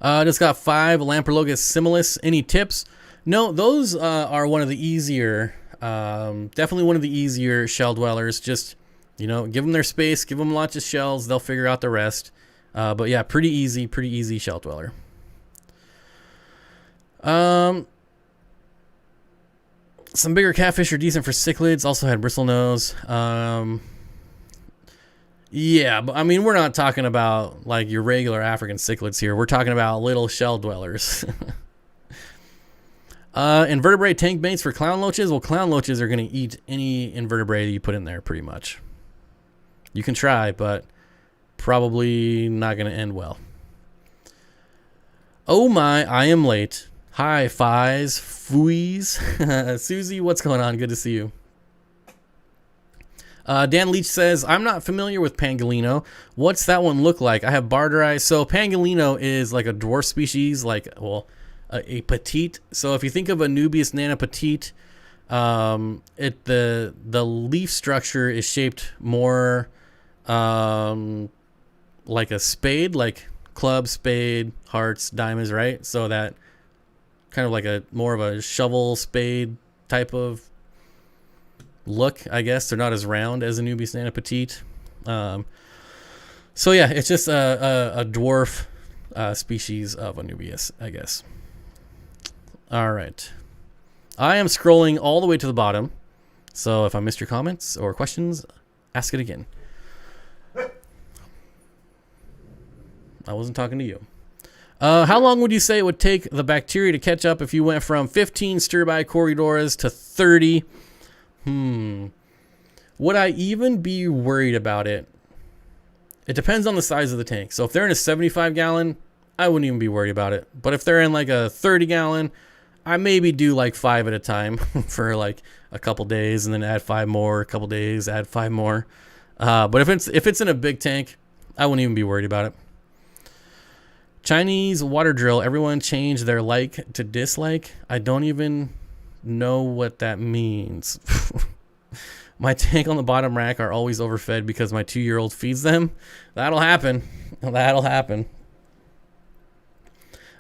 S1: Just got 5 Lamprologus similis. Any tips? No, those are one of the easier, definitely one of the easier shell dwellers. Just, give them their space, give them lots of shells, they'll figure out the rest. But yeah, pretty easy shell dweller. Some bigger catfish are decent for cichlids. Also had bristle nose. Yeah, but I mean, we're not talking about like your regular African cichlids here. We're talking about little shell dwellers. Invertebrate tank baits for clown loaches. Well, clown loaches are going to eat any invertebrate you put in there pretty much. You can try, but probably not going to end well. Oh my, I am late. Hi, Fies, Fooies. Susie, what's going on? Good to see you. Dan Leach says, I'm not familiar with Pangolino. What's that one look like? I have barter eyes. So Pangolino is like a dwarf species, like, well, a petite. So if you think of Anubias nana petite, the leaf structure is shaped more like a spade, like club, spade, hearts, diamonds, right? So that kind of like a more of a shovel spade type of look, I guess. They're not as round as Anubias nana petite. So yeah, it's just a dwarf species of Anubias, I guess. All right. I am scrolling all the way to the bottom. So if I missed your comments or questions, ask it again. I wasn't talking to you. How long would you say it would take the bacteria to catch up if you went from 15 stir-by corridoras to 30? Would I even be worried about it? It depends on the size of the tank. So if they're in a 75-gallon, I wouldn't even be worried about it. But if they're in like a 30-gallon, I maybe do like 5 at a time for like a couple days and then add 5 more, a couple days, add 5 more. But if it's in a big tank, I wouldn't even be worried about it. Chinese water drill. Everyone changed their like to dislike. I don't even know what that means. My tank on the bottom rack are always overfed because my 2-year-old feeds them. That'll happen. That'll happen.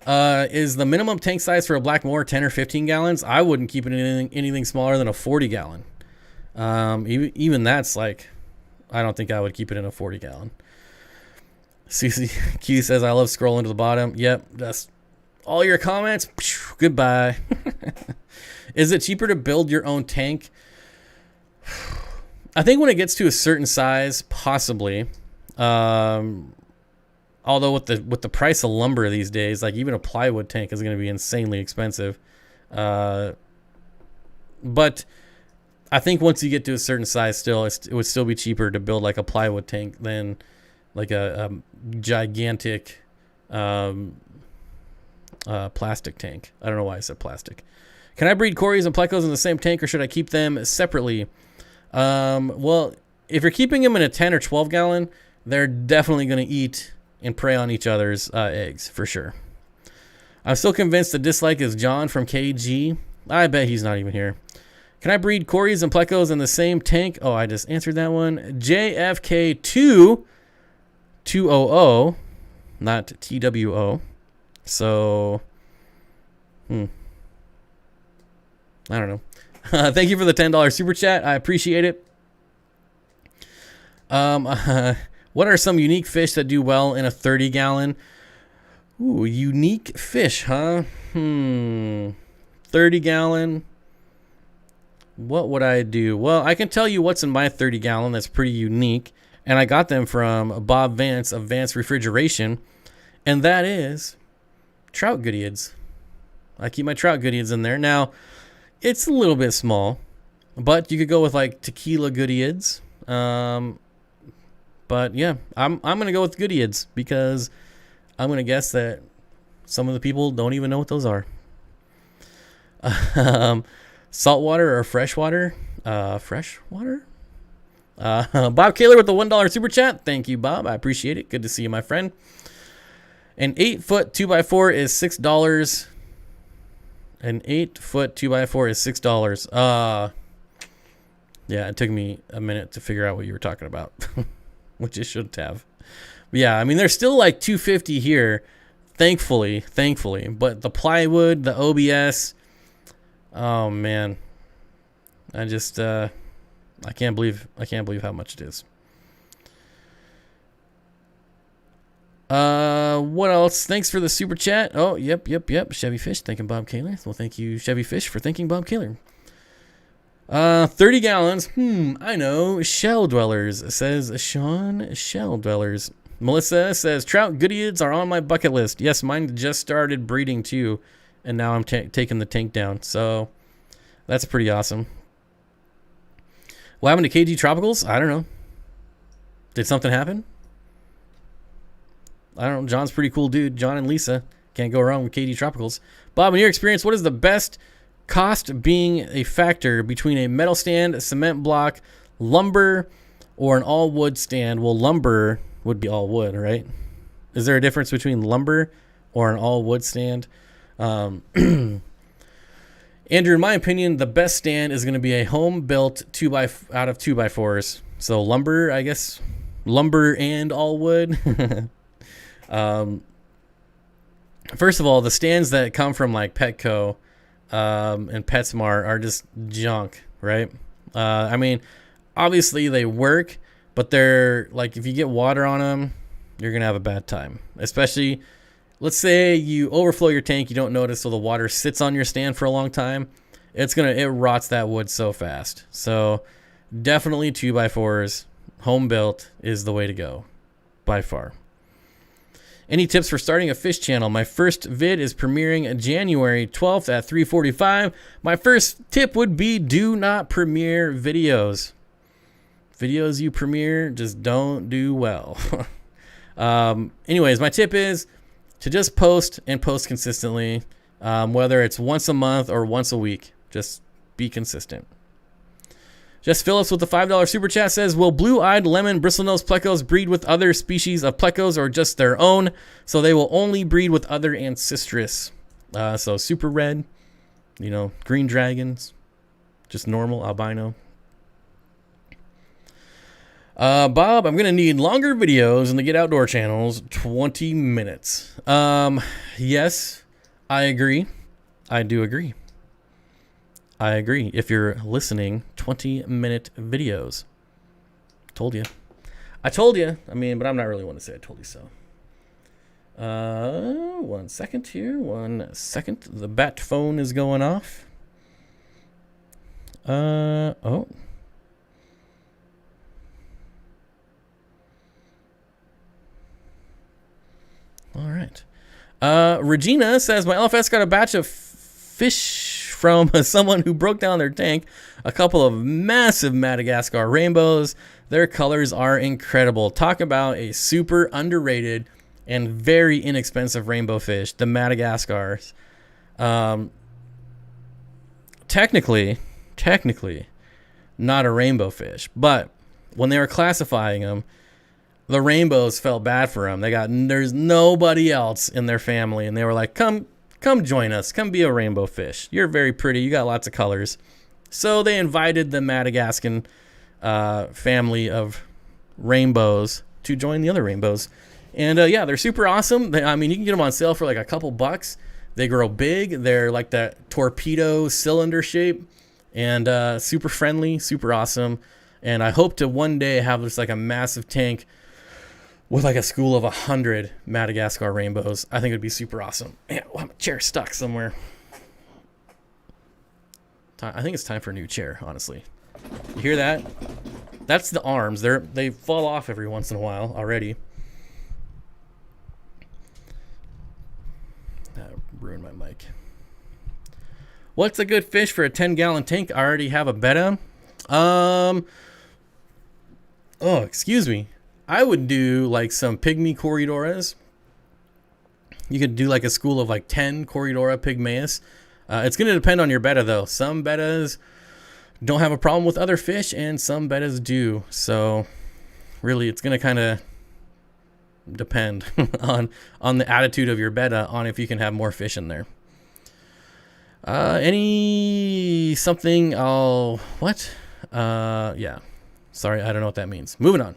S1: Is the minimum tank size for a black moor 10 or 15 gallons? I wouldn't keep it in anything smaller than a 40-gallon. Even that's like, I don't think I would keep it in a 40-gallon. Susie Q says, I love scrolling to the bottom. Yep, that's all your comments. Goodbye. Is it cheaper to build your own tank? I think when it gets to a certain size, possibly. Although with the price of lumber these days, like even a plywood tank is going to be insanely expensive. But I think once you get to a certain size, still it would still be cheaper to build like a plywood tank than like a gigantic plastic tank. I don't know why I said plastic. Can I breed Cories and Plecos in the same tank, or should I keep them separately? Well, if you're keeping them in a 10 or 12 gallon, they're definitely going to eat and prey on each other's eggs for sure. I'm still convinced the dislike is John from KG. I bet he's not even here. Can I breed Cories and Plecos in the same tank? Oh, I just answered that one. JFK2200, not TWO. So, I don't know. Thank you for the $10 super chat. I appreciate it. What are some unique fish that do well in a 30 gallon? Ooh, unique fish, huh? 30 gallon. What would I do? Well, I can tell you what's in my 30 gallon that's pretty unique. And I got them from Bob Vance of Vance Refrigeration. And that is trout goodeids. I keep my trout goodeids in there. Now, it's a little bit small, but you could go with like tequila goodeids. But yeah, I'm going to go with goodeids because I'm going to guess that some of the people don't even know what those are. Saltwater or freshwater? Freshwater? Bob Kaler with the $1 super chat. Thank you, Bob. I appreciate it. Good to see you, my friend. An 8-foot 2x4 is $6. An 8-foot 2x4 is $6. Yeah, it took me a minute to figure out what you were talking about, which it shouldn't have. But yeah, I mean, there's still like $250 here, thankfully. But the plywood, the OBS, oh man, I just I can't believe how much it is. What else? Thanks for the super chat. Oh, yep. Chevy Fish thanking Bob Kaler. Well, thank you, Chevy Fish, for thanking Bob Kaler. 30 gallons. I know. Shell Dwellers, says Sean. Shell Dwellers. Melissa says, trout goodeids are on my bucket list. Yes, mine just started breeding too, and now I'm taking the tank down. So that's pretty awesome. What happened to KG Tropicals? I don't know. Did something happen? I don't know. John's pretty cool dude. John and Lisa. Can't go wrong with KG Tropicals. Bob, in your experience, what is the best cost being a factor between a metal stand, a cement block, lumber, or an all-wood stand? Well, lumber would be all wood, right? Is there a difference between lumber or an all-wood stand? Andrew, in my opinion, the best stand is going to be a home-built out of 2x4s. So lumber, I guess. Lumber and all wood. First of all, the stands that come from like Petco and PetSmart are just junk, right? I mean, obviously they work, but they're like, if you get water on them, you're gonna have a bad time. Especially, let's say you overflow your tank, you don't notice, so the water sits on your stand for a long time. It rots that wood so fast. So definitely 2x4s, home built is the way to go, by far. Any tips for starting a fish channel? My first vid is premiering January 12th at 3:45. My first tip would be do not premiere videos. Videos you premiere just don't do well. Anyways, my tip is to just post and post consistently, whether it's once a month or once a week. Just be consistent. Jess Phillips with the $5 super chat says, will blue-eyed lemon bristlenose plecos breed with other species of plecos or just their own? So they will only breed with other ancestress. So super red, green dragons, just normal albino. Bob, I'm going to need longer videos in the Get Outdoor channels, 20 minutes. Yes, I agree. I do agree. I agree. If you're listening, 20-minute videos. Told you. I told you. I mean, but I'm not really one to say I told you so. 1 second here. 1 second. The bat phone is going off. Oh. All right. Regina says, my LFS got a batch of fish from someone who broke down their tank a couple of massive Madagascar rainbows. Their colors are incredible. Talk about a super underrated and very inexpensive rainbow fish, the Madagascars. Technically, not a rainbow fish, but when they were classifying them, the rainbows felt bad for them. There's nobody else in their family, and they were like, come join us. Come be a rainbow fish. You're very pretty. You got lots of colors. So they invited the Madagascan family of rainbows to join the other rainbows. And yeah, they're super awesome. You can get them on sale for like a couple bucks. They grow big. They're like that torpedo cylinder shape, and super friendly, super awesome. And I hope to one day have just like a massive tank with like a school of 100 Madagascar rainbows. I think it'd be super awesome. Yeah, well, my chair stuck somewhere. I think it's time for a new chair, honestly. You hear that? That's the arms. They fall off every once in a while already. That ruined my mic. What's a good fish for a 10-gallon tank? I already have a betta. Oh, excuse me. I would do like some pygmy Corydoras. You could do like a school of like 10 Corydora pygmaeus. It's going to depend on your betta though. Some bettas don't have a problem with other fish, and some bettas do. So really, it's going to kind of depend on the attitude of your betta on if you can have more fish in there. Yeah. Sorry, I don't know what that means. Moving on.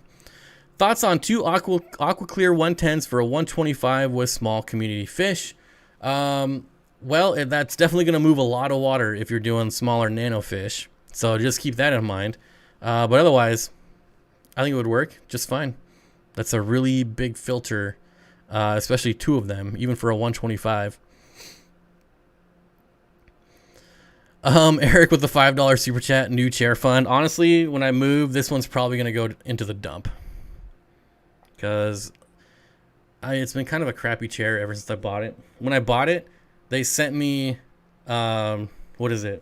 S1: Thoughts on 2 AquaClear 110s for a 125 with small community fish? Well, that's definitely going to move a lot of water if you're doing smaller nano fish. So just keep that in mind. But otherwise, I think it would work just fine. That's a really big filter, especially 2 of them, even for a 125. Eric with the $5 super chat, new chair fund. Honestly, when I move, this one's probably going to go into the dump. Because it's been kind of a crappy chair ever since I bought it. When I bought it, they sent me, what is it?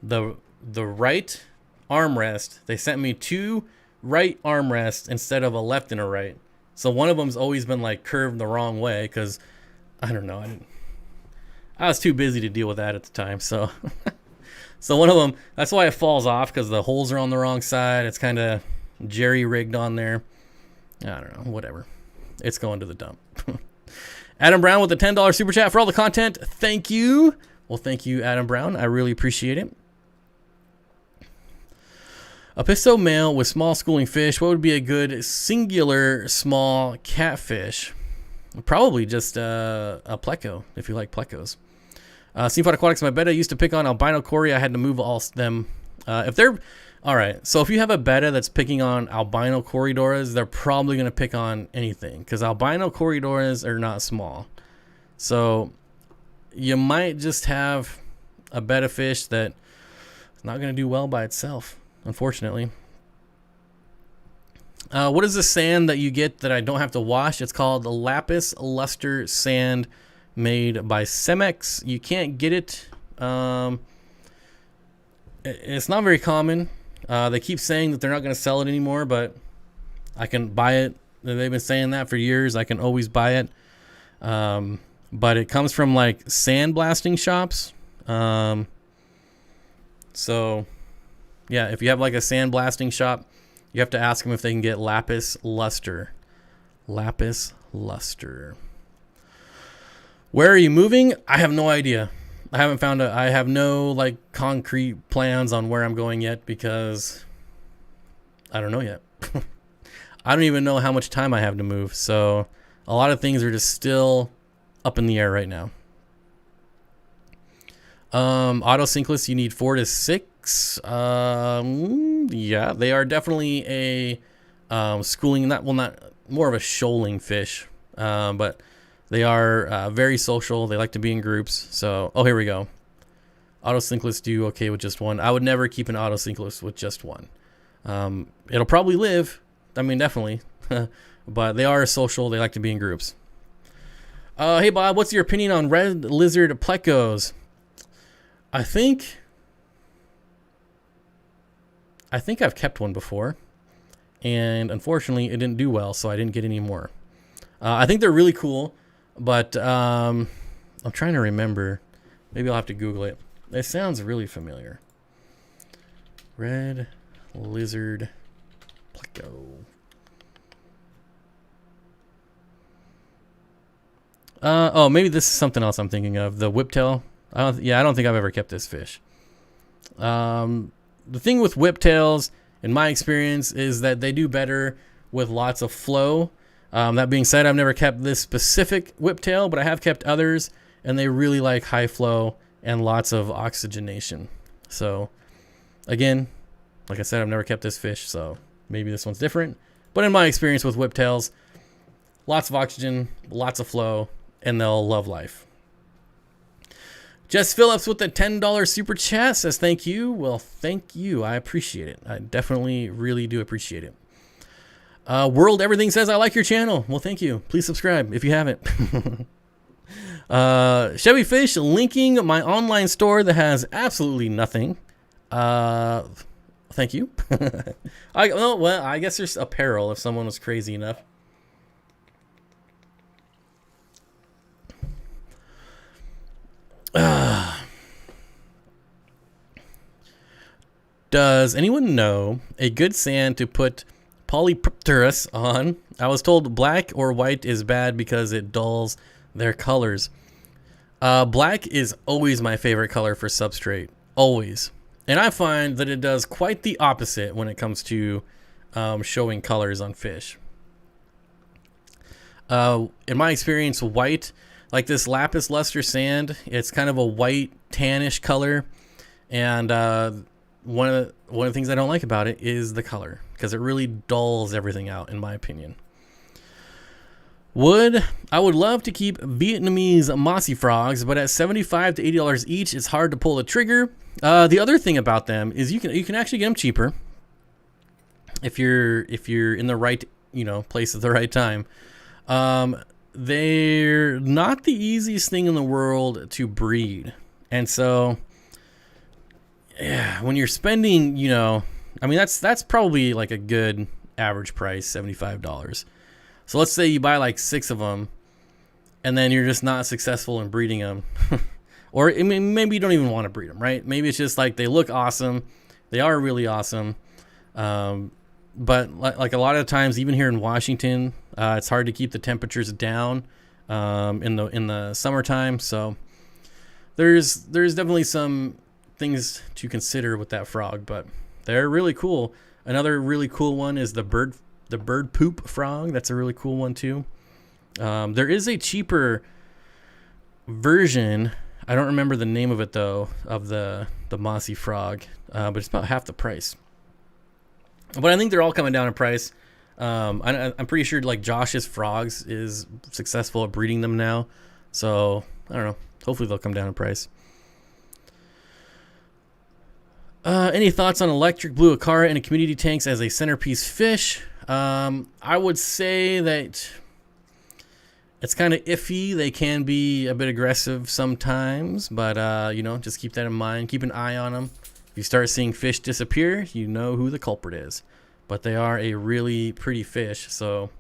S1: The right armrest. They sent me 2 right armrests instead of a left and a right. So one of them's always been like curved the wrong way because, I don't know, I was too busy to deal with that at the time. So, so one of them, that's why it falls off, because the holes are on the wrong side. It's kind of jerry-rigged on there. I don't know, whatever. It's going to the dump. Adam Brown with the $10 super chat for all the content. Thank you. Well, thank you, Adam Brown. I really appreciate it. A pisto male with small schooling fish. What would be a good singular small catfish? Probably just a pleco, if you like plecos. Steenfott Aquatics, my betta used to pick on albino cory. I had to move all them. If they're all right, so if you have a betta that's picking on albino Corydoras, they're probably going to pick on anything, because albino Corydoras are not small. So you might just have a betta fish that is not going to do well by itself, unfortunately. What is the sand that you get that I don't have to wash? It's called the lapis luster sand, made by Cemex. You can't get it. It's not very common. They keep saying that they're not going to sell it anymore, but I can buy it. They've been saying that for years. I can always buy it. But it comes from like sandblasting shops. So yeah, if you have like a sandblasting shop, you have to ask them if they can get lapis luster. Lapis luster. Where are you moving? I have no idea. I have no like concrete plans on where I'm going yet, because I don't know yet. I don't even know how much time I have to move. So a lot of things are just still up in the air right now. Auto sinkless, you need 4 to 6. Yeah, they are definitely a schooling, not more of a shoaling fish. But they are very social. They like to be in groups. So, here we go. Auto sinkless do okay with just one. I would never keep an auto sinkless with just one. It'll probably live. I mean, definitely. But they are social. They like to be in groups. Hey, Bob, what's your opinion on red lizard plecos? I think I've kept one before, and unfortunately it didn't do well, so I didn't get any more. I think they're really cool, but I'm trying to remember. Maybe I'll have to Google it. It sounds really familiar. Red lizard pleco. Oh, maybe this is something else I'm thinking of. The whiptail. I don't think I've ever kept this fish. The thing with whiptails, in my experience, is that they do better with lots of flow. That being said, I've never kept this specific whiptail, but I have kept others, and they really like high flow and lots of oxygenation. So, again, like I said, I've never kept this fish, so maybe this one's different. But in my experience with whiptails, lots of oxygen, lots of flow, and they'll love life. Jess Phillips with the $10 super chat says thank you. Well, thank you. I appreciate it. I definitely really do appreciate it. World Everything says I like your channel. Well, thank you. Please subscribe if you haven't. Chevy Fish linking my online store that has absolutely nothing. Thank you. I guess there's apparel if someone was crazy enough. Does anyone know a good sand to put Polypterus on? I was told black or white is bad because it dulls their colors. Black is always my favorite color for substrate. Always. And I find that it does quite the opposite when it comes to showing colors on fish. In my experience, white, like this lapis luster sand, it's kind of a white tannish color. And one of the things I don't like about it is the color, because it really dulls everything out, in my opinion. I would love to keep Vietnamese mossy frogs, but at $75 to $80 each, it's hard to pull the trigger. The other thing about them is you can actually get them cheaper if you're in the right place at the right time. They're not the easiest thing in the world to breed, and so yeah, when you're spending, that's probably like a good average price, $75. So let's say you buy like 6 of them, and then you're just not successful in breeding them. Or maybe you don't even want to breed them, right? Maybe it's just like they look awesome. They are really awesome. But like a lot of times, even here in Washington, it's hard to keep the temperatures down in the summertime. So there's definitely some things to consider with that frog, but they're really cool. Another really cool one is the bird poop frog. That's a really cool one too. There is a cheaper version. I don't remember the name of it though, of the mossy frog, but it's about half the price. But I think they're all coming down in price. I'm pretty sure like Josh's Frogs is successful at breeding them now, so I don't know. Hopefully they'll come down in price. Any thoughts on electric blue acara in community tanks as a centerpiece fish? I would say that it's kind of iffy. They can be a bit aggressive sometimes, but just keep that in mind. Keep an eye on them. If you start seeing fish disappear, you know who the culprit is. But they are a really pretty fish, so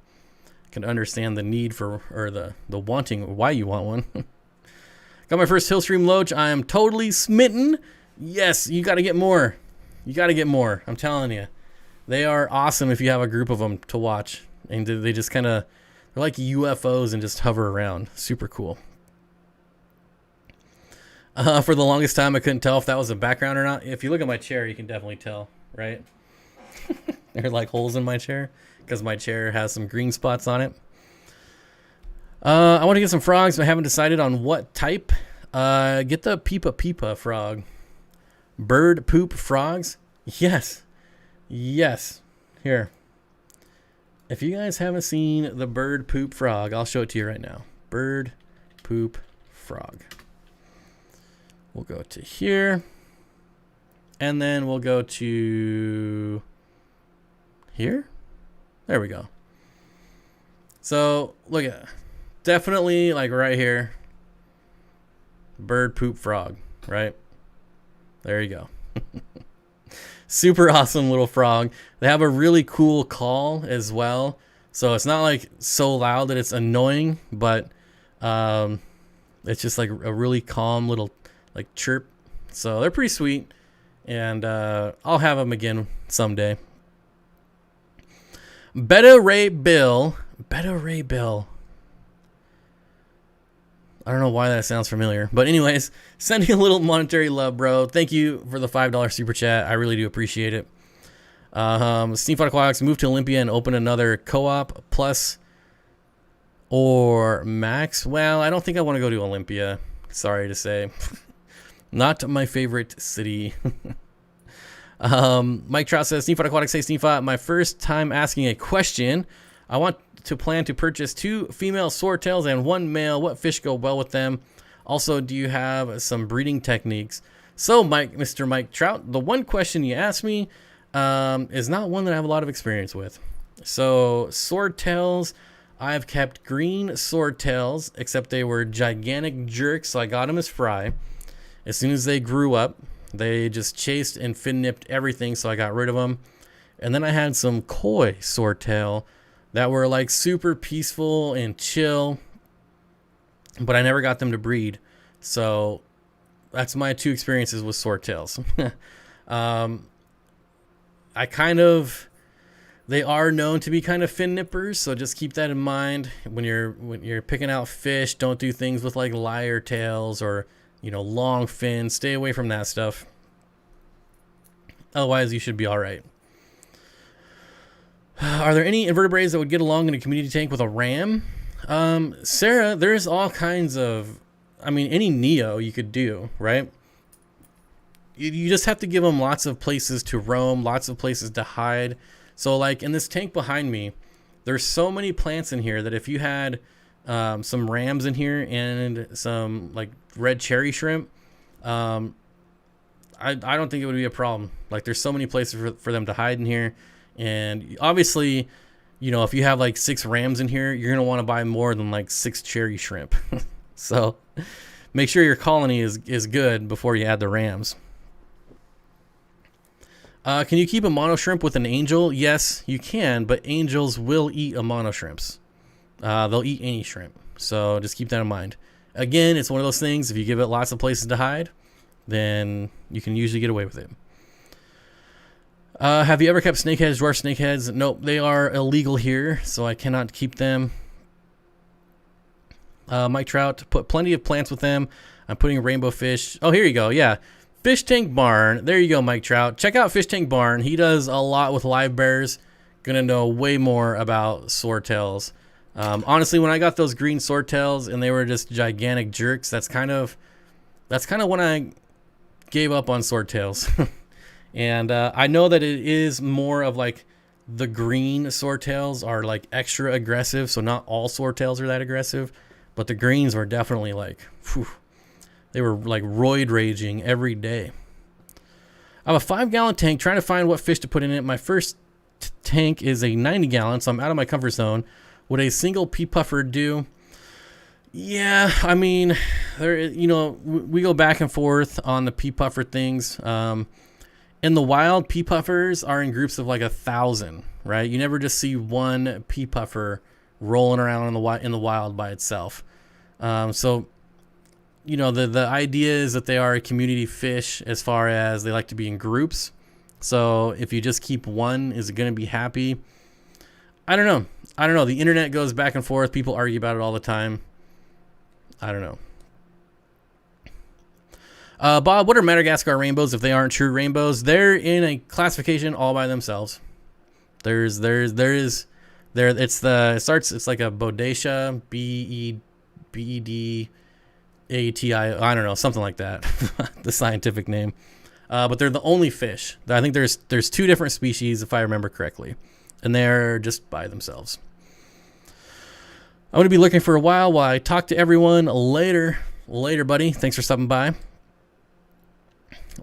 S1: I can understand the need for, or the wanting, why you want one. Got my first Hillstream Loach. I am totally smitten. Yes, you got to get more. You got to get more. I'm telling you. They are awesome if you have a group of them to watch. And they just kind of, they're like UFOs and just hover around. Super cool. For the longest time, I couldn't tell if that was a background or not. If you look at my chair, you can definitely tell, right? There are like holes in my chair because my chair has some green spots on it. I want to get some frogs, but I haven't decided on what type. Get the Peepa frog. Bird poop frogs? Yes. Yes. Here. If you guys haven't seen the bird poop frog, I'll show it to you right now. Bird poop frog. We'll go to here. And then we'll go to here. There we go. So look at it. Definitely like right here. Bird poop frog, right? There you go. Super awesome little frog. They have a really cool call as well. So it's not like so loud that it's annoying, but it's just like a really calm little like chirp. So they're pretty sweet, and I'll have them again someday. Beta Ray Bill. I don't know why that sounds familiar, but anyways, sending a little monetary love, bro. Thank you for the $5 super chat. I really do appreciate it. Steenfott Aquatics, move to Olympia and open another co-op plus or max. Well, I don't think I want to go to Olympia. Sorry to say. Not my favorite city. Mike Trout says, Steenfott Aquatics, say Steenfott, my first time asking a question. I want to plan to purchase 2 female swordtails and 1 male. What fish go well with them? Also, do you have some breeding techniques? So, Mr. Mike Trout, the one question you asked me is not one that I have a lot of experience with. So, swordtails, I've kept green swordtails, except they were gigantic jerks, so I got them as fry. As soon as they grew up, they just chased and fin nipped everything, so I got rid of them. And then I had some koi swordtail that were like super peaceful and chill, but I never got them to breed. So that's my 2 experiences with swordtails. They are known to be kind of fin nippers, so just keep that in mind when you're picking out fish. Don't do things with like lyre tails or, you know, long fins. Stay away from that stuff. Otherwise, you should be all right. Are there any invertebrates that would get along in a community tank with a ram? Sarah, there's all kinds of, I mean, any Neo you could do, right? You just have to give them lots of places to roam, lots of places to hide. So like in this tank behind me, there's so many plants in here that if you had some rams in here and some like red cherry shrimp, I don't think it would be a problem. Like there's so many places for them to hide in here. And obviously, you know, if you have like 6 rams in here, you're going to want to buy more than like 6 cherry shrimp. So make sure your colony is good before you add the rams. Can you keep a mono shrimp with an angel? Yes, you can, but angels will eat a mono shrimps. They'll eat any shrimp. So just keep that in mind. Again, it's one of those things, if you give it lots of places to hide, then you can usually get away with it. Have you ever kept snakeheads, dwarf snakeheads? Nope, they are illegal here, so I cannot keep them. Mike Trout, put plenty of plants with them. I'm putting rainbow fish. Oh, here you go. Yeah. Fish Tank Barn. There you go, Mike Trout. Check out Fish Tank Barn. He does a lot with live bears. Gonna know way more about swordtails. Honestly, when I got those green swordtails and they were just gigantic jerks, that's kind of when I gave up on swordtails. And I know that it is more of like the green swordtails are like extra aggressive, so not all swordtails are that aggressive, but the greens were definitely like, whew, they were like roid raging every day. I have a 5-gallon tank trying to find what fish to put in it. My first tank is a 90-gallon, so I'm out of my comfort zone. Would a single pea puffer do? Yeah, I mean, there, you know, we go back and forth on the pea puffer things. In the wild, pea puffers are in groups of like 1,000, right? You never just see one pea puffer rolling around in the wild by itself. So, you know, the idea is that they are a community fish as far as they like to be in groups. So if you just keep one, is it going to be happy? I don't know. The internet goes back and forth. People argue about it all the time. I don't know. Bob, what are Madagascar rainbows if they aren't true rainbows? They're in a classification all by themselves. It's like a Bodacia, BEDATI, I don't know, something like that. The scientific name. But they're the only fish. I think there's 2 different species if I remember correctly. And they're just by themselves. I'm going to be looking for a while I talk to everyone later. Later, buddy. Thanks for stopping by.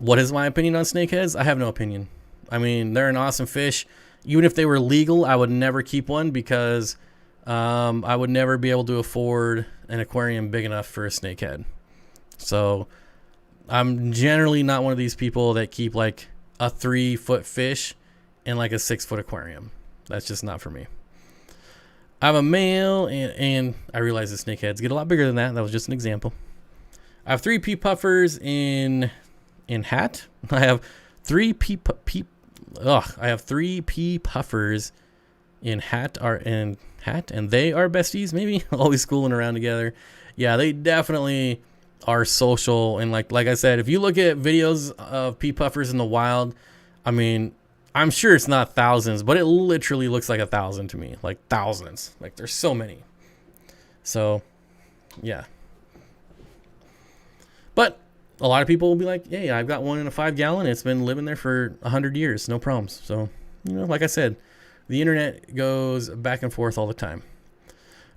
S1: What is my opinion on snakeheads? I have no opinion. I mean, they're an awesome fish. Even if they were legal, I would never keep one because I would never be able to afford an aquarium big enough for a snakehead. So I'm generally not one of these people that keep like a 3-foot fish in like a 6-foot aquarium. That's just not for me. I have a male, and I realize the snakeheads get a lot bigger than that. That was just an example. I have 3 pea puffers in hat. I have 3 pea puffers in hat, and they are besties. Maybe always schooling around together. Yeah, they definitely are social. And like I said, if you look at videos of pea puffers in the wild, I mean, I'm sure it's not thousands, but it literally looks like 1,000 to me, like thousands. Like there's so many. So, yeah. But a lot of people will be like, "Hey, I've got one in a 5-gallon. It's been living there for 100 years, no problems." So, like I said, the internet goes back and forth all the time.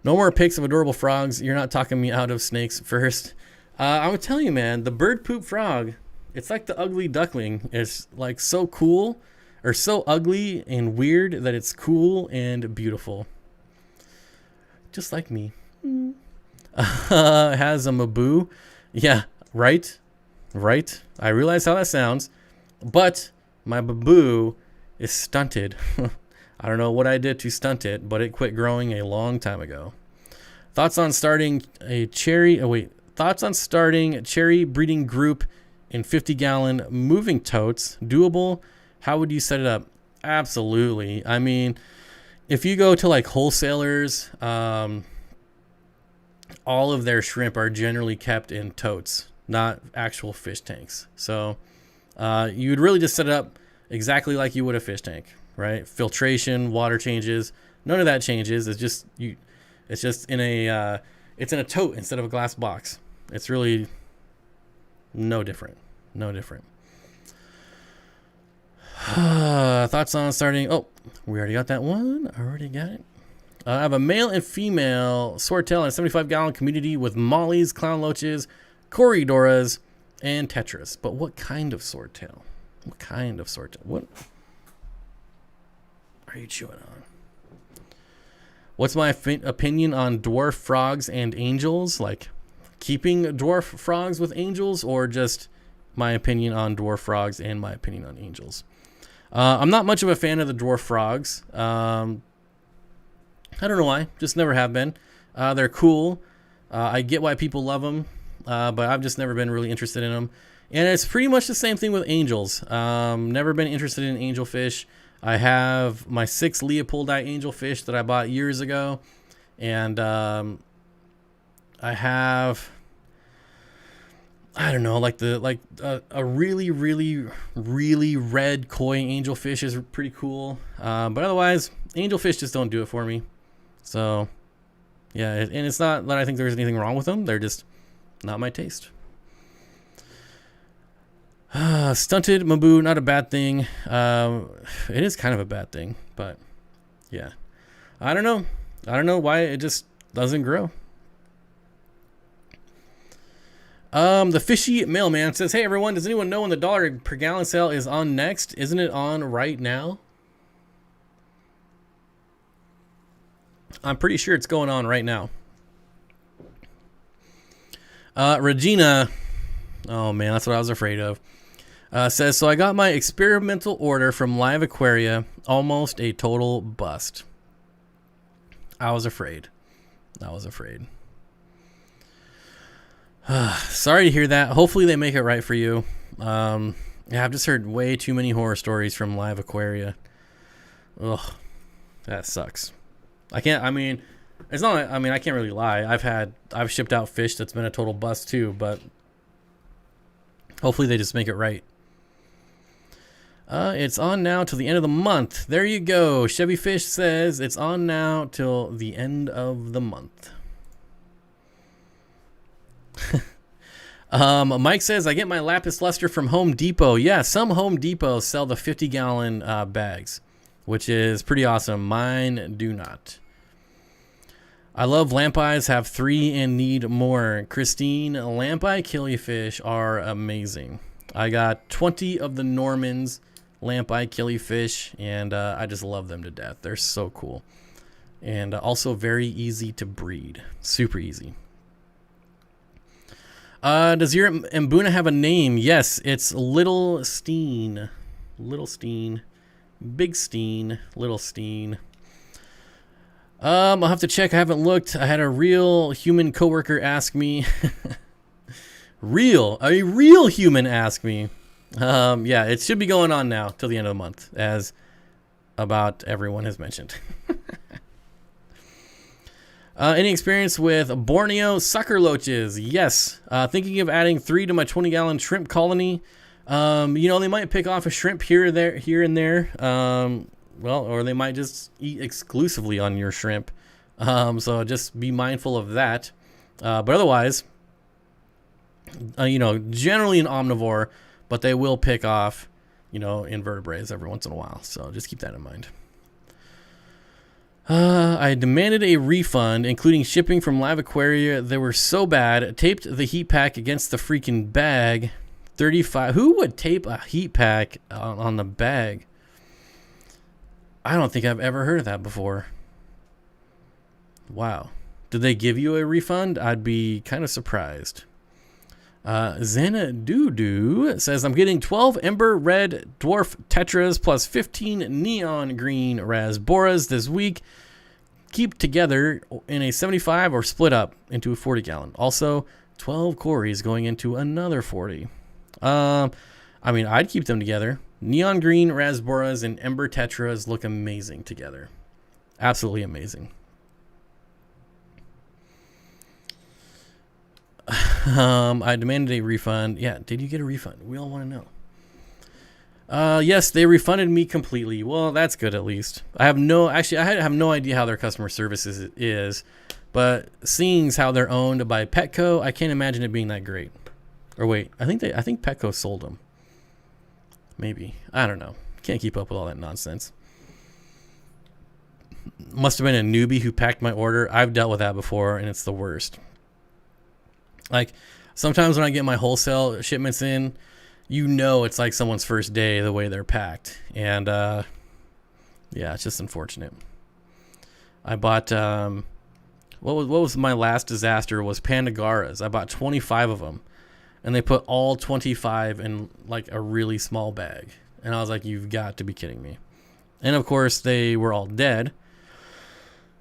S1: No more pics of adorable frogs. You're not talking me out of snakes first. I would tell you, man, the bird poop frog, it's like the ugly duckling. It's like so cool, or so ugly and weird that it's cool and beautiful. Just like me. It has a maboo. Yeah, right. I realize how that sounds, but my baboo is stunted. I don't know what I did to stunt it, but it quit growing a long time ago. Thoughts on starting a cherry breeding group in 50-gallon moving totes? Doable? How would you set it up? Absolutely. I mean, if you go to like wholesalers, all of their shrimp are generally kept in totes, not actual fish tanks. So you would really just set it up exactly like you would a fish tank, right? Filtration, water changes, none of that changes. It's just in a tote instead of a glass box. It's really no different. Thoughts on starting? Oh, we already got that one. I already got it. I have a male and female swordtail in a 75-gallon community with mollies, clown loaches, corridoras, and tetras. But what kind of swordtail? What are you chewing on? What's my opinion on dwarf frogs and angels? Like keeping dwarf frogs with angels, or just my opinion on dwarf frogs and my opinion on angels? I'm not much of a fan of the dwarf frogs. I don't know why. Just never have been. They're cool. I get why people love them, but I've just never been really interested in them. And it's pretty much the same thing with angels. Never been interested in angelfish. I have my 6 Leopoldi angelfish that I bought years ago, and I have, I don't know, a really red koi angelfish is pretty cool. But otherwise, angelfish just don't do it for me. So, yeah, and it's not that I think there's anything wrong with them. They're just not my taste. Stunted maboo, not a bad thing. It is kind of a bad thing, but yeah. I don't know why it just doesn't grow. The fishy mailman says, "Hey everyone, does anyone know when the $1 per gallon sale is on next? Isn't it on right now?" I'm pretty sure it's going on right now. Regina, oh man, that's what I was afraid of. Says, "So I got my experimental order from Live Aquaria, almost a total bust." I was afraid. Sorry to hear that. Hopefully they make it right for you. Yeah, I've just heard way too many horror stories from Live Aquaria. Ugh, that sucks. I can't really lie. I've shipped out fish that's been a total bust too, but hopefully they just make it right. It's on now till the end of the month. There you go. Chevy Fish says it's on now till the end of the month. Mike says, "I get my lapis luster from Home Depot." Yeah, some Home Depots sell the 50-gallon bags, which is pretty awesome. Mine do not. I love lamp eyes, have 3 and need more. Christine, lamp eye killifish are amazing. I got 20 of the Norman's lamp eye killifish, and I just love them to death. They're so cool. And also very easy to breed. Super easy. Does your Mbuna have a name? Yes, it's Little Steen. Little Steen. Big Steen. Little Steen. I'll have to check. I haven't looked. I had a real human coworker ask me. A real human ask me. Yeah, it should be going on now till the end of the month, as about everyone has mentioned. Any experience with Borneo sucker loaches? Yes. Thinking of adding 3 to my 20-gallon shrimp colony. They might pick off a shrimp here and there. Or they might just eat exclusively on your shrimp. So just be mindful of that. But otherwise, generally an omnivore, but they will pick off, invertebrates every once in a while. So just keep that in mind. I demanded a refund, including shipping from Live Aquaria. They were so bad. Taped the heat pack against the freaking bag. 35. Who would tape a heat pack on the bag? I don't think I've ever heard of that before. Wow. Did they give you a refund? I'd be kind of surprised. Xana Doo says, I'm getting 12 Ember Red Dwarf Tetras plus 15 Neon Green Rasboras this week. Keep together in a 75 or split up into a 40 gallon. Also, 12 Cories going into another 40. I'd keep them together. Neon Green Rasboras and Ember Tetras look amazing together. Absolutely amazing. I demanded a refund. Yeah, did you get a refund? We all want to know. Yes, they refunded me completely. Well, that's good at least. I have no idea how their customer service is, but seeing how they're owned by Petco, I can't imagine it being that great. Or wait, I think Petco sold them. Maybe. I don't know. Can't keep up with all that nonsense. Must have been a newbie who packed my order. I've dealt with that before, and it's the worst. Like, sometimes when I get my wholesale shipments in, it's like someone's first day the way they're packed. And, it's just unfortunate. I bought, what was my last disaster was Pandagaras. I bought 25 of them. And they put all 25 in, like, a really small bag. And I was like, you've got to be kidding me. And, of course, they were all dead.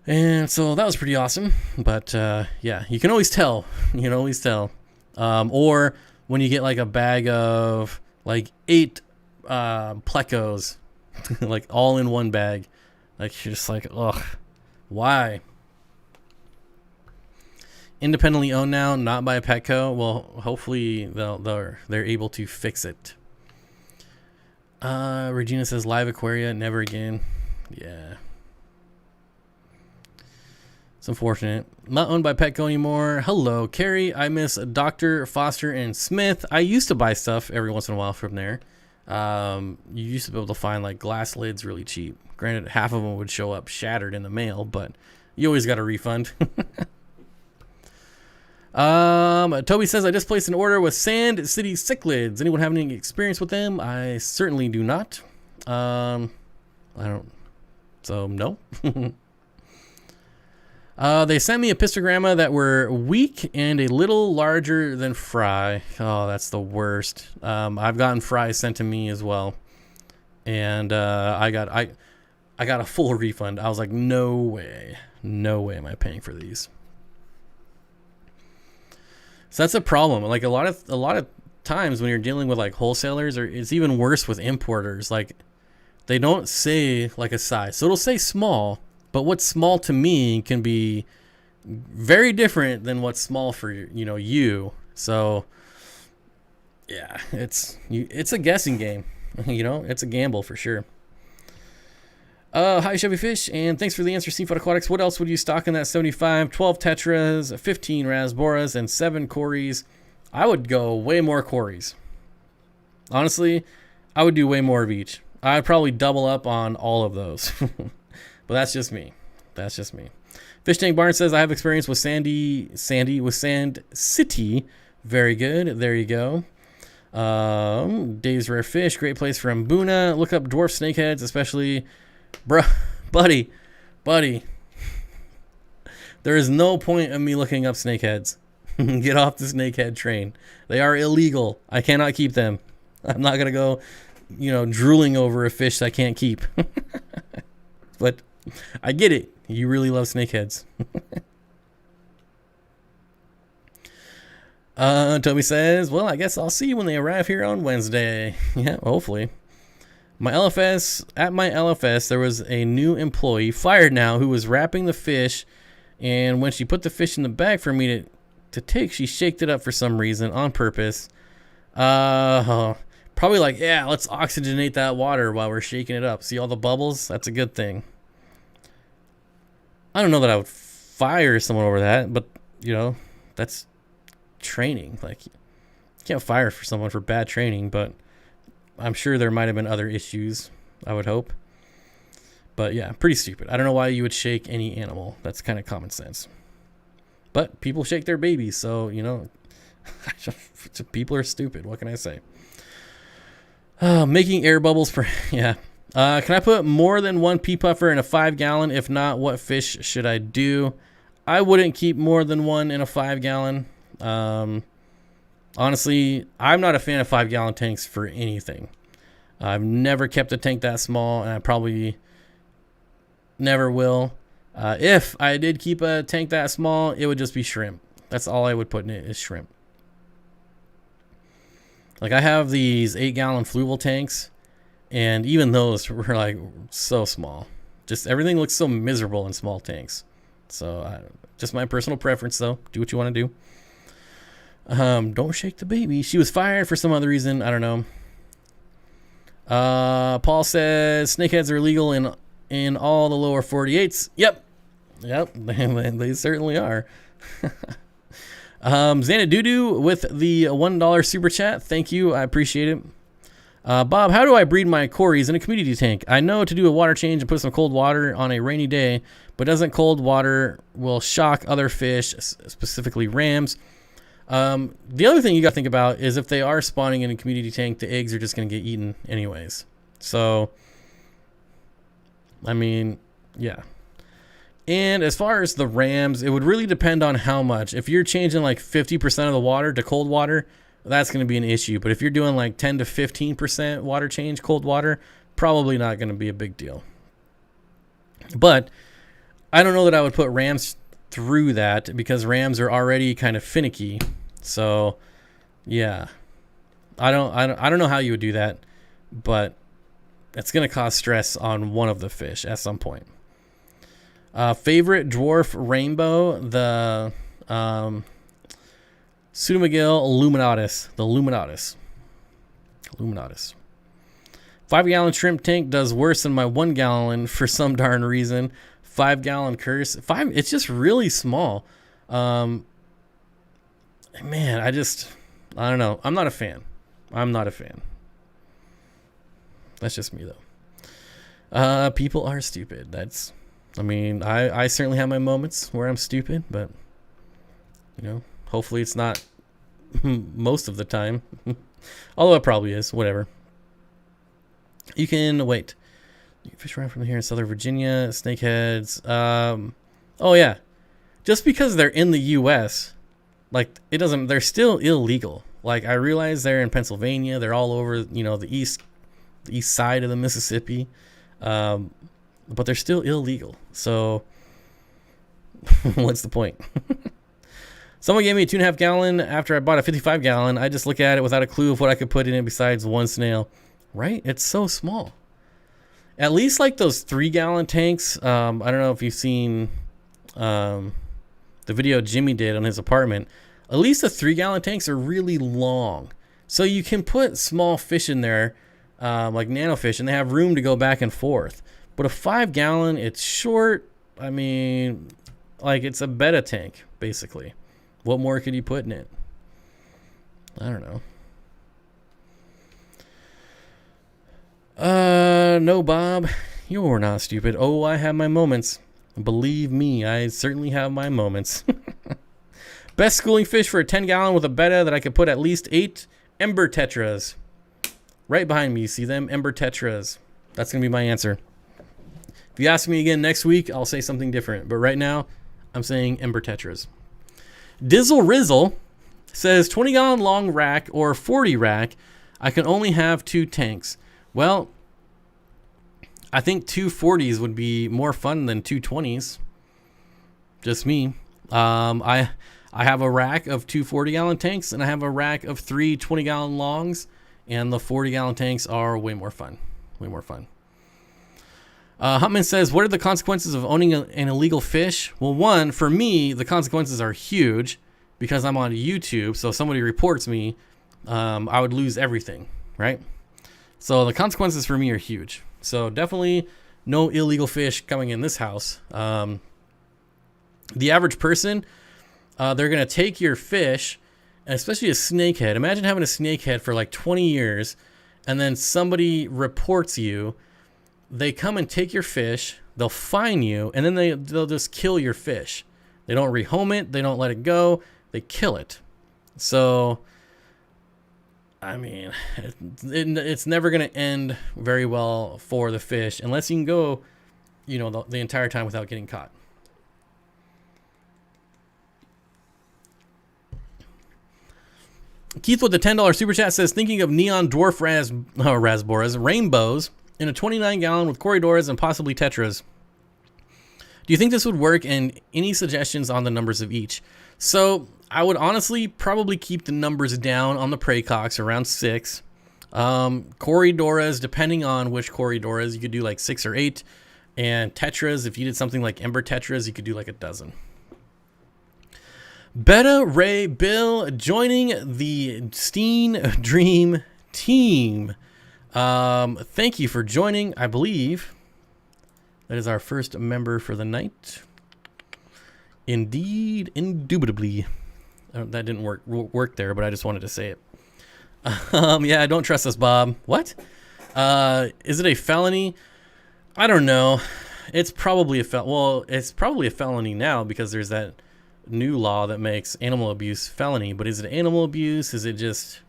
S1: And so that was pretty awesome. But, you can always tell. You can always tell. Or when you get, like, a bag of, like, 8 plecos, like, all in one bag. Like, you're just like, ugh, why? Independently owned now, not by a Petco. Well, hopefully they're able to fix it. Regina says, Live Aquaria, never again. Yeah. It's unfortunate. Not owned by Petco anymore. Hello, Carrie. I miss Dr. Foster and Smith. I used to buy stuff every once in a while from there. You used to be able to find like glass lids really cheap. Granted, half of them would show up shattered in the mail, but you always got a refund. Toby says, I just placed an order with Sand City Cichlids. Anyone have any experience with them? I certainly do not. I don't. So, no. They sent me a pistogramma that were weak and a little larger than fry. Oh, that's the worst. I've gotten fry sent to me as well. And I got a full refund. I was like, no way. No way am I paying for these. So that's a problem. Like a lot of times when you're dealing with like wholesalers, or it's even worse with importers, like they don't say like a size. So it'll say small, but what's small to me can be very different than what's small for you. So yeah, it's a guessing game. It's a gamble for sure. Hi, Chevy Fish, and thanks for the answer, Steenfott Aquatics. What else would you stock in that 75? 12 Tetras, 15 Rasboras, and 7 Cories. I would go way more Cories. Honestly, I would do way more of each. I'd probably double up on all of those. But that's just me. Fish Tank Barn says, I have experience with Sand City. Very good. There you go. Dave's Rare Fish, great place for Mbuna. Look up dwarf snakeheads, especially... buddy, there is no point of me looking up snakeheads. Get off the snakehead train. They are illegal. I cannot keep them. I'm not going to go, drooling over a fish I can't keep. But I get it. You really love snakeheads. Toby says, well, I guess I'll see you when they arrive here on Wednesday. Yeah, hopefully. At my LFS, there was a new employee, fired now, who was wrapping the fish, and when she put the fish in the bag for me to take, she shaked it up for some reason on purpose. Probably like, yeah, let's oxygenate that water while we're shaking it up. See all the bubbles? That's a good thing. I don't know that I would fire someone over that, but, that's training. Like, you can't fire for someone for bad training, but I'm sure there might have been other issues, I would hope. But yeah, pretty stupid. I don't know why you would shake any animal. That's kind of common sense. But people shake their babies, so, people are stupid. What can I say? Making air bubbles for, yeah. Can I put more than one pea puffer in a 5-gallon? If not, what fish should I do? I wouldn't keep more than one in a 5-gallon. Honestly, I'm not a fan of 5-gallon tanks for anything. I've never kept a tank that small, and I probably never will. If I did keep a tank that small, it would just be shrimp. That's all I would put in it, is shrimp. Like, I have these 8-gallon fluval tanks, and even those were like so small. Just everything looks so miserable in small tanks. So just my personal preference, though. Do what you want to do. Don't shake the baby. She was fired for some other reason. I don't know. Paul says snakeheads are illegal in all the lower 48s. Yep. They certainly are. Xanadudu with the $1 super chat. Thank you. I appreciate it. Bob, how do I breed my cories in a community tank? I know to do a water change and put some cold water on a rainy day, but doesn't cold water will shock other fish, specifically rams? The other thing you got to think about is if they are spawning in a community tank, the eggs are just going to get eaten anyways. So, I mean, yeah. And as far as the rams, it would really depend on how much. If you're changing like 50% of the water to cold water, that's going to be an issue. But if you're doing like 10 to 15% water change, cold water, probably not going to be a big deal. But I don't know that I would put rams through that because rams are already kind of finicky. So, yeah. I don't know how you would do that, but it's going to cause stress on one of the fish at some point. Favorite dwarf rainbow, the Pseudomygil illuminatus. The illuminatus. 5-gallon shrimp tank does worse than my 1-gallon for some darn reason. 5-gallon curse. It's just really small. Man, I don't know. I'm not a fan. That's just me though. People are stupid. I certainly have my moments where I'm stupid, but hopefully it's not most of the time. Although it probably is. Whatever. You can wait. You can fish around from here in Southern Virginia. Snakeheads. Oh yeah. Just because they're in the U.S., they're still illegal. Like, I realize they're in Pennsylvania. They're all over, the east side of the Mississippi. But they're still illegal. So, what's the point? Someone gave me a 2.5 gallon after I bought a 55 gallon. I just look at it without a clue of what I could put in it besides one snail. Right? It's so small. At least like those 3-gallon tanks. I don't know if you've seen the video Jimmy did on his apartment. At least the 3-gallon tanks are really long. So you can put small fish in there, like nanofish, and they have room to go back and forth. But a 5-gallon, it's short. I mean, like, it's a betta tank, basically. What more could you put in it? I don't know. No, Bob, you're not stupid. Oh, I have my moments. Believe me, I certainly have my moments. Best schooling fish for a 10-gallon with a betta that I could put at least 8 ember tetras. Right behind me, you see them? Ember tetras. That's going to be my answer. If you ask me again next week, I'll say something different. But right now, I'm saying ember tetras. Dizzle Rizzle says 20-gallon long rack or 40 rack. I can only have 2 tanks. Well, I think 2 40s would be more fun than 2 20s. Just me. I have a rack of 2 40-gallon tanks, and I have a rack of 3 20-gallon longs, and the 40-gallon tanks are way more fun. Way more fun. Huntman says, what are the consequences of owning an illegal fish? Well, one, for me, the consequences are huge because I'm on YouTube. So if somebody reports me, I would lose everything, right? So the consequences for me are huge. So definitely no illegal fish coming in this house. The average person, they're going to take your fish, and especially a snakehead. Imagine having a snakehead for like 20 years, and then somebody reports you. They come and take your fish, they'll fine you, and then they'll just kill your fish. They don't rehome it, they don't let it go, they kill it. So, I mean, it's never going to end very well for the fish unless you can go, you know, the entire time without getting caught. Keith with the $10 super chat says, thinking of neon dwarf rasboras, rainbows, in a 29-gallon with corridoras and possibly tetras. Do you think this would work, and any suggestions on the numbers of each? So I would honestly probably keep the numbers down on the Praycocks around 6. Corridoras, depending on which corridoras, you could do like 6 or 8. And tetras, if you did something like Ember tetras, you could do like a dozen. Betta Ray Bill joining the Steen Dream team. Thank you for joining. I believe that is our first member for the night. Indeed, indubitably. That didn't work there, but I just wanted to say it. Yeah, don't trust us, Bob. What? Is it a felony? I don't know. It's probably it's probably a felony now because there's that new law that makes animal abuse felony. But is it animal abuse? Is it just...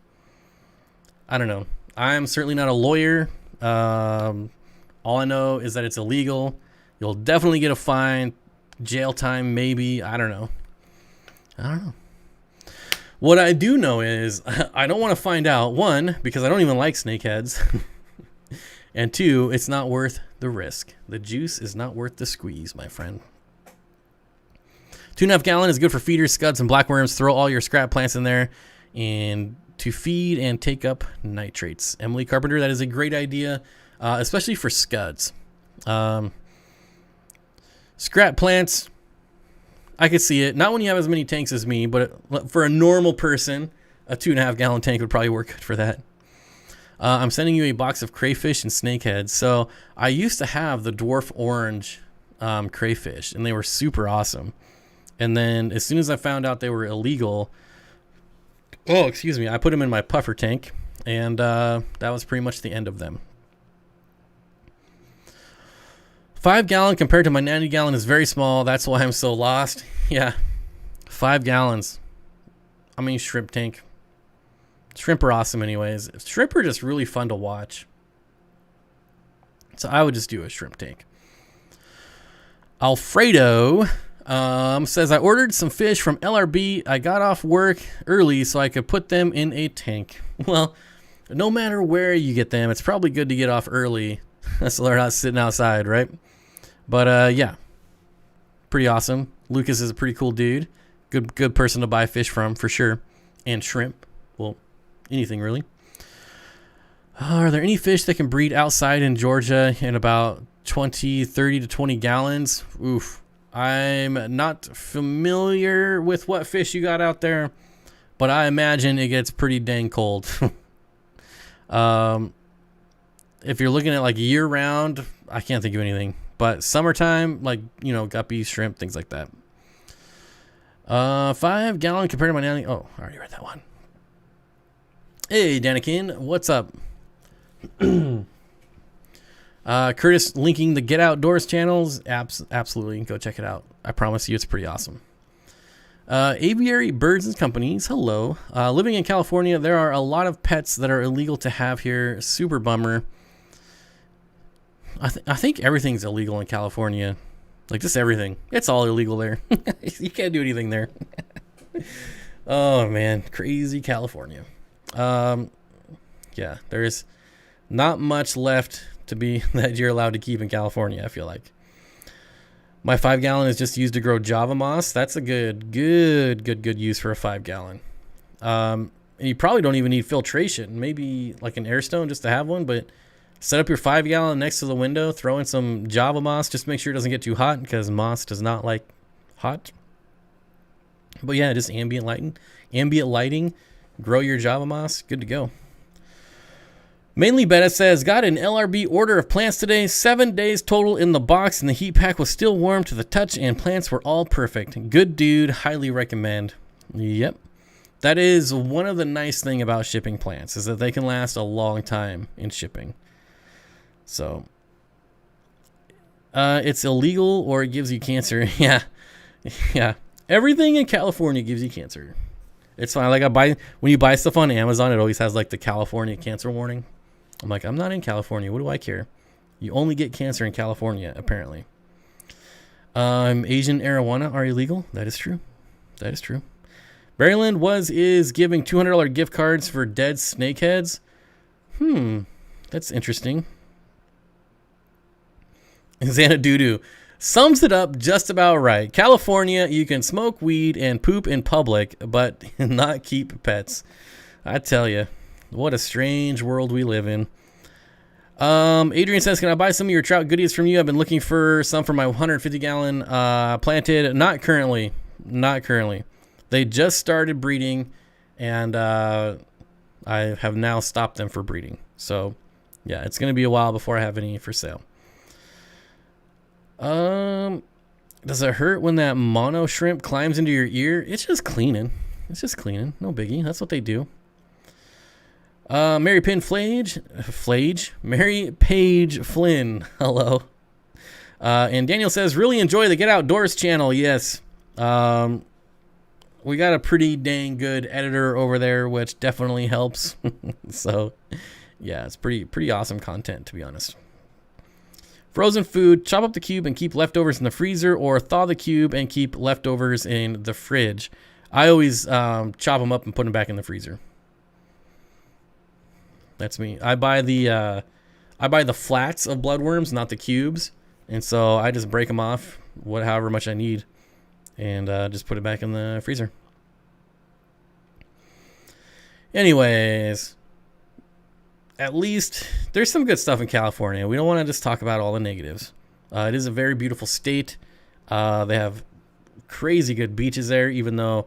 S1: I don't know. I'm certainly not a lawyer. All I know is that it's illegal. You'll definitely get a fine. Jail time, maybe. I don't know. What I do know is I don't want to find out. 1, because I don't even like snakeheads. And 2, it's not worth the risk. The juice is not worth the squeeze, my friend. 2.5 gallon is good for feeders, scuds, and blackworms. Throw all your scrap plants in there and to feed and take up nitrates. Emily Carpenter, that is a great idea, especially for scuds. Scrap plants, I could see it. Not when you have as many tanks as me, but for a normal person, a 2.5 gallon tank would probably work good for that. I'm sending you a box of crayfish and snakeheads. So I used to have the dwarf orange crayfish, and they were super awesome. And then as soon as I found out they were illegal, I put them in my puffer tank, and that was pretty much the end of them. 5 gallon compared to my 90 gallon is very small. That's why I'm so lost. Yeah, 5 gallons. I mean, shrimp tank. Shrimp are awesome anyways. Shrimp are just really fun to watch. So I would just do a shrimp tank. Alfredo says, I ordered some fish from LRB. I got off work early so I could put them in a tank. Well, no matter where you get them, it's probably good to get off early so they're not sitting outside, right? But yeah, pretty awesome. Lucas is a pretty cool dude. Good person to buy fish from for sure. And shrimp. Well, anything really. Are there any fish that can breed outside in Georgia in about 30 to 20 gallons? Oof. I'm not familiar with what fish you got out there, but I imagine it gets pretty dang cold. If you're looking at like year round, I can't think of anything. But summertime, like, you know, guppies, shrimp, things like that. 5 gallon compared to my 90. Oh, I already read that one. Hey, Danikin, what's up? Curtis linking the Get Outdoors channels. Absolutely, go check it out. I promise you it's pretty awesome. Aviary Birds and Companies, hello. Living in California, there are a lot of pets that are illegal to have here. Super bummer. I think everything's illegal in California. Like, just everything. It's all illegal there. You can't do anything there. Oh man, crazy California. Yeah, there's not much left to be that you're allowed to keep in California, I feel like. My 5 gallon is just used to grow Java moss. That's a good use for a 5 gallon. And you probably don't even need filtration. Maybe like an air stone just to have one, but set up your 5 gallon next to the window, throw in some Java moss, just make sure it doesn't get too hot because moss does not like hot. But yeah, just ambient lighting, grow your Java moss, good to go. Mainly Betta says, got an LRB order of plants today, 7 days total in the box, and the heat pack was still warm to the touch, and plants were all perfect. Good dude, highly recommend. Yep. That is one of the nice things about shipping plants, is that they can last a long time in shipping. So, it's illegal or it gives you cancer. Yeah. Everything in California gives you cancer. It's fine. Like when you buy stuff on Amazon, it always has like the California cancer warning. I'm like, I'm not in California. What do I care? You only get cancer in California, apparently. Asian arowana are illegal. That is true. Maryland is giving $200 gift cards for dead snakeheads. That's interesting. Xanadudu sums it up just about right. California, you can smoke weed and poop in public, but not keep pets. I tell you, what a strange world we live in. Adrian says, can I buy some of your trout goodies from you? I've been looking for some for my 150 gallon planted. Not currently. They just started breeding, and I have now stopped them for breeding. So, yeah, it's going to be a while before I have any for sale. Does it hurt when that mono shrimp climbs into your ear? It's just cleaning. No biggie. That's what they do. Mary Page Flynn. Hello. And Daniel says, really enjoy the Get Outdoors channel. Yes. We got a pretty dang good editor over there, which definitely helps. So, yeah, it's pretty awesome content, to be honest. Frozen food, chop up the cube and keep leftovers in the freezer, or thaw the cube and keep leftovers in the fridge. I always chop them up and put them back in the freezer. That's me. I buy the flats of bloodworms, not the cubes, and so I just break them off, however much I need, and just put it back in the freezer. Anyways, at least there's some good stuff in California. We don't want to just talk about all the negatives. It is a very beautiful state. They have crazy good beaches there, even though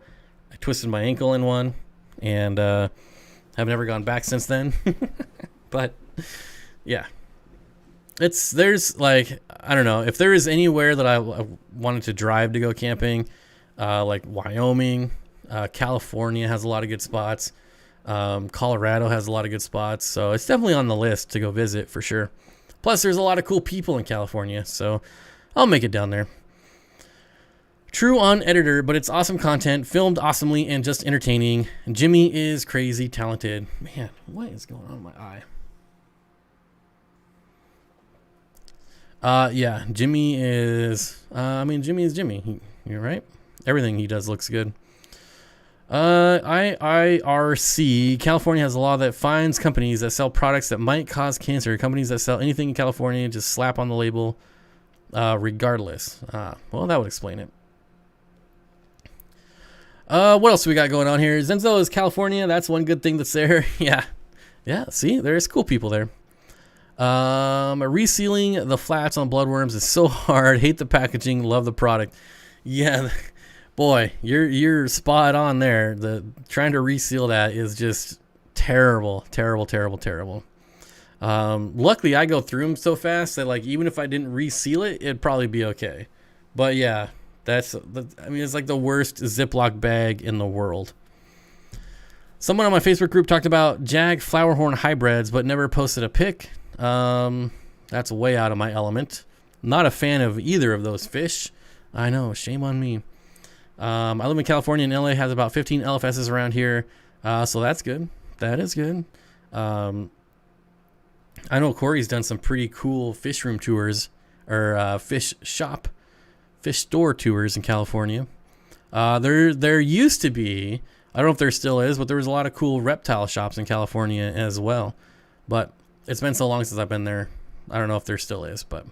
S1: I twisted my ankle in one, and have never gone back since then. But yeah, there's like, I don't know, if there is anywhere that I wanted to drive to go camping, like Wyoming, California has a lot of good spots. Colorado has a lot of good spots, so it's definitely on the list to go visit for sure. Plus there's a lot of cool people in California, so I'll make it down there. True on editor, but it's awesome content, filmed awesomely and just entertaining. Jimmy is crazy talented. Man, what is going on in my eye? Yeah, Jimmy is Jimmy. You're right. Everything he does looks good. IIRC, California has a law that fines companies that sell products that might cause cancer. Companies that sell anything in California just slap on the label regardless. Well, that would explain it. What else we got going on here? Zenzo is California. That's one good thing that's there. Yeah. See, there's cool people there. Resealing the flats on bloodworms is so hard. Hate the packaging. Love the product. Yeah, boy, you're spot on there. Trying to reseal that is just terrible. Luckily, I go through them so fast that like even if I didn't reseal it, it'd probably be okay. But yeah. It's like the worst Ziploc bag in the world. Someone on my Facebook group talked about Jag flowerhorn hybrids, but never posted a pic. That's way out of my element. Not a fan of either of those fish. I know, shame on me. I live in California, and LA has about 15 LFSs around here, so that's good. That is good. I know Corey's done some pretty cool fish room tours, or fish store tours in California. There used to be, I don't know if there still is, but there was a lot of cool reptile shops in California as well. But it's been so long since I've been there. I don't know if there still is, but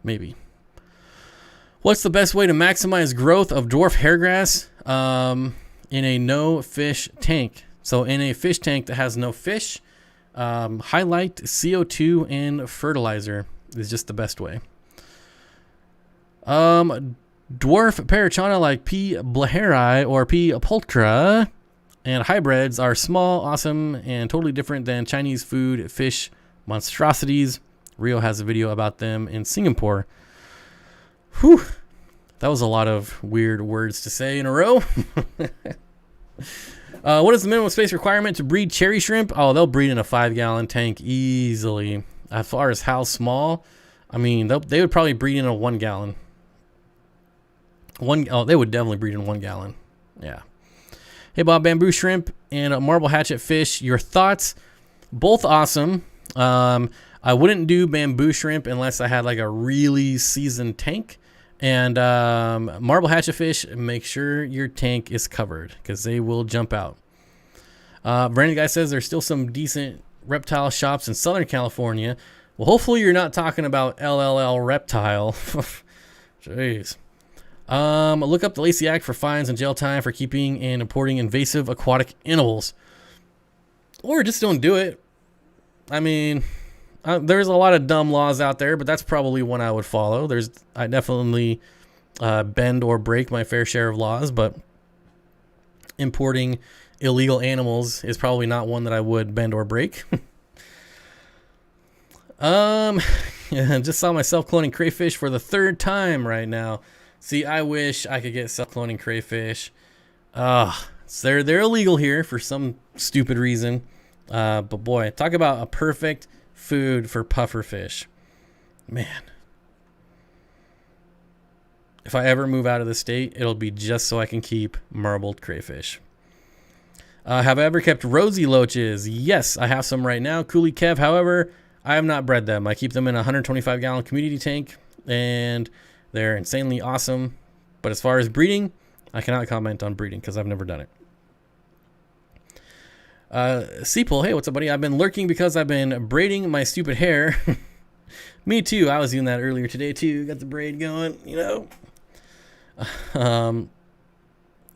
S1: maybe. What's the best way to maximize growth of dwarf hairgrass in a no fish tank? So in a fish tank that has no fish, highlight CO2 and fertilizer is just the best way. Dwarf Parachana like P. blaheri or P. pulchra and hybrids are small, awesome, and totally different than Chinese food fish monstrosities. Rio has a video about them in Singapore. Whew. That was a lot of weird words to say in a row. What is the minimum space requirement to breed cherry shrimp? Oh, they'll breed in a 5-gallon tank easily. As far as how small, I mean, they would probably breed in a 1-gallon. They would definitely breed in 1 gallon. Yeah. Hey, Bob, bamboo shrimp and a marble hatchet fish. Your thoughts? Both awesome. I wouldn't do bamboo shrimp unless I had like a really seasoned tank. And marble hatchet fish, make sure your tank is covered because they will jump out. Brandon Guy says there's still some decent reptile shops in Southern California. Well, hopefully you're not talking about LLL Reptile. Jeez. Look up the Lacey Act for fines and jail time for keeping and importing invasive aquatic animals. Or just don't do it. I mean, there's a lot of dumb laws out there, but that's probably one I would follow. I definitely bend or break my fair share of laws, but importing illegal animals is probably not one that I would bend or break. Just saw myself cloning crayfish for the 3rd time right now. See, I wish I could get self-cloning crayfish. They're illegal here for some stupid reason. But boy, talk about a perfect food for puffer fish. Man. If I ever move out of the state, it'll be just so I can keep marbled crayfish. Have I ever kept rosy loaches? Yes, I have some right now. Coolie Kev, however, I have not bred them. I keep them in a 125-gallon community tank, and they're insanely awesome. But as far as breeding, I cannot comment on breeding because I've never done it. Seapool, hey, what's up, buddy? I've been lurking because I've been braiding my stupid hair. Me too. I was doing that earlier today too. Got the braid going, you know.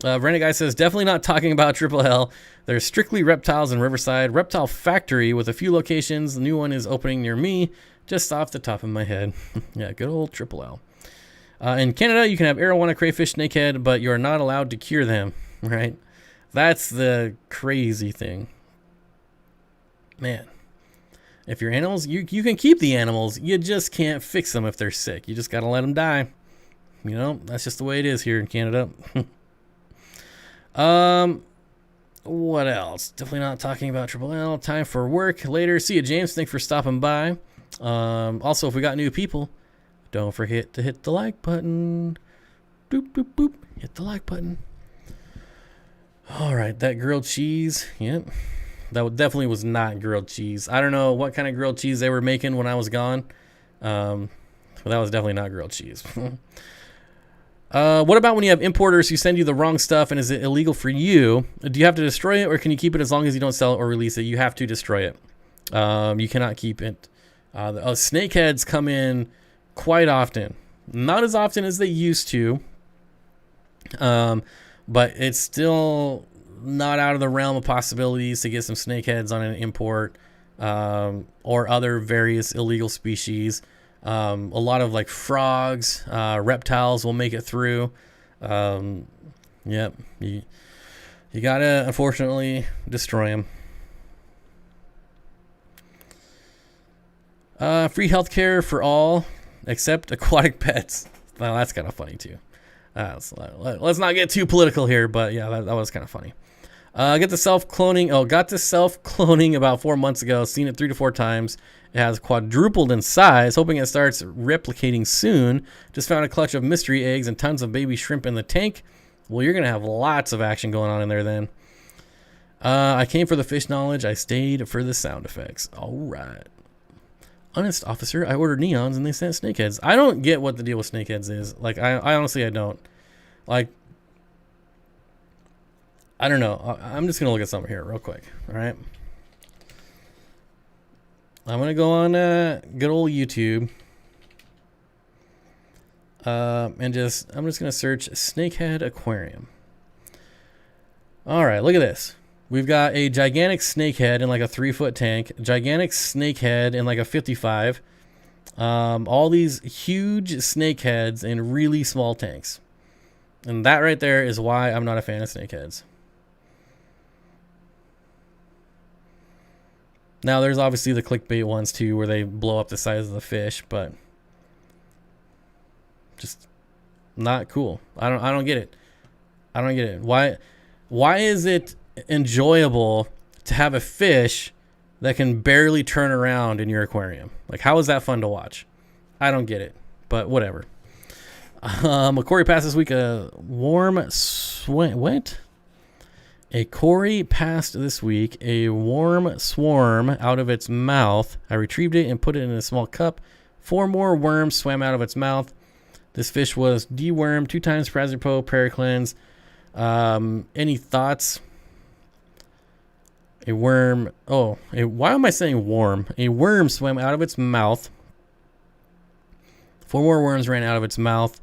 S1: Renegade Guy says, definitely not talking about Triple L. There's strictly reptiles in Riverside. Reptile Factory with a few locations. The new one is opening near me, just off the top of my head. Yeah, good old Triple L. In Canada, you can have arowana, crayfish, snakehead, but you're not allowed to cure them, right? That's the crazy thing. Man. If your animals, you can keep the animals. You just can't fix them if they're sick. You just got to let them die. You know, that's just the way it is here in Canada. What else? Definitely not talking about Triple L. Time for work later. See you, James. Thanks for stopping by. Also, if we got new people, don't forget to hit the like button. Boop, boop, boop. Hit the like button. All right, that grilled cheese. Yep. That definitely was not grilled cheese. I don't know what kind of grilled cheese they were making when I was gone. But that was definitely not grilled cheese. What about when you have importers who send you the wrong stuff, and is it illegal for you? Do you have to destroy it, or can you keep it as long as you don't sell it or release it? You have to destroy it. You cannot keep it. Snakeheads come in quite often. Not as often as they used to. But it's still not out of the realm of possibilities to get some snakeheads on an import, or other various illegal species. A lot of like frogs, reptiles will make it through. Yep. You gotta, unfortunately, destroy them. Free healthcare for all except aquatic pets. Well, that's kind of funny too. Let's not get too political here, but yeah, that was kind of funny. Got the self-cloning about 4 months ago. Seen it 3 to 4 times. It has quadrupled in size. Hoping it starts replicating soon. Just found a clutch of mystery eggs and tons of baby shrimp in the tank. Well, you're going to have lots of action going on in there then. I came for the fish knowledge. I stayed for the sound effects. All right. Honest officer, I ordered neons and they sent snakeheads. I don't get what the deal with snakeheads is. Like, I honestly, I don't. Like, I don't know. I'm just gonna look at something here real quick. All right. I'm gonna go on good old YouTube. And I'm just gonna search snakehead aquarium. All right, look at this. We've got a gigantic snakehead in like a 3-foot tank, gigantic snakehead in like a 55. All these huge snakeheads in really small tanks. And that right there is why I'm not a fan of snakeheads. Now there's obviously the clickbait ones too, where they blow up the size of the fish, but just not cool. I don't get it. I don't get it. Why is it enjoyable to have a fish that can barely turn around in your aquarium? Like, how is that fun to watch? I don't get it, but whatever. Corey passed this week a warm what? A Corey passed this week a warm swarm out of its mouth. I retrieved it and put it in a small cup. 4 more worms swam out of its mouth. This fish was dewormed 2 times Prazipo, Periclens. Any thoughts? A worm. Why am I saying worm? A worm swam out of its mouth. 4 more worms ran out of its mouth.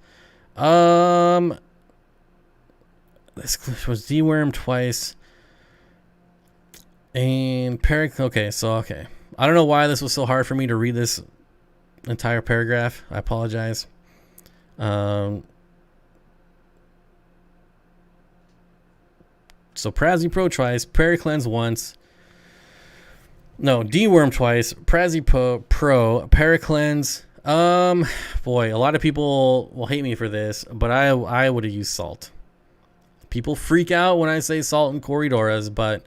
S1: This was dewormed twice. And okay. I don't know why this was so hard for me to read this entire paragraph. I apologize. So Prazi-Pro twice, Periclens once. No, deworm twice, Prazi-Pro, Periclens. Boy, a lot of people will hate me for this, but I would have used salt. People freak out when I say salt and Corridoras, but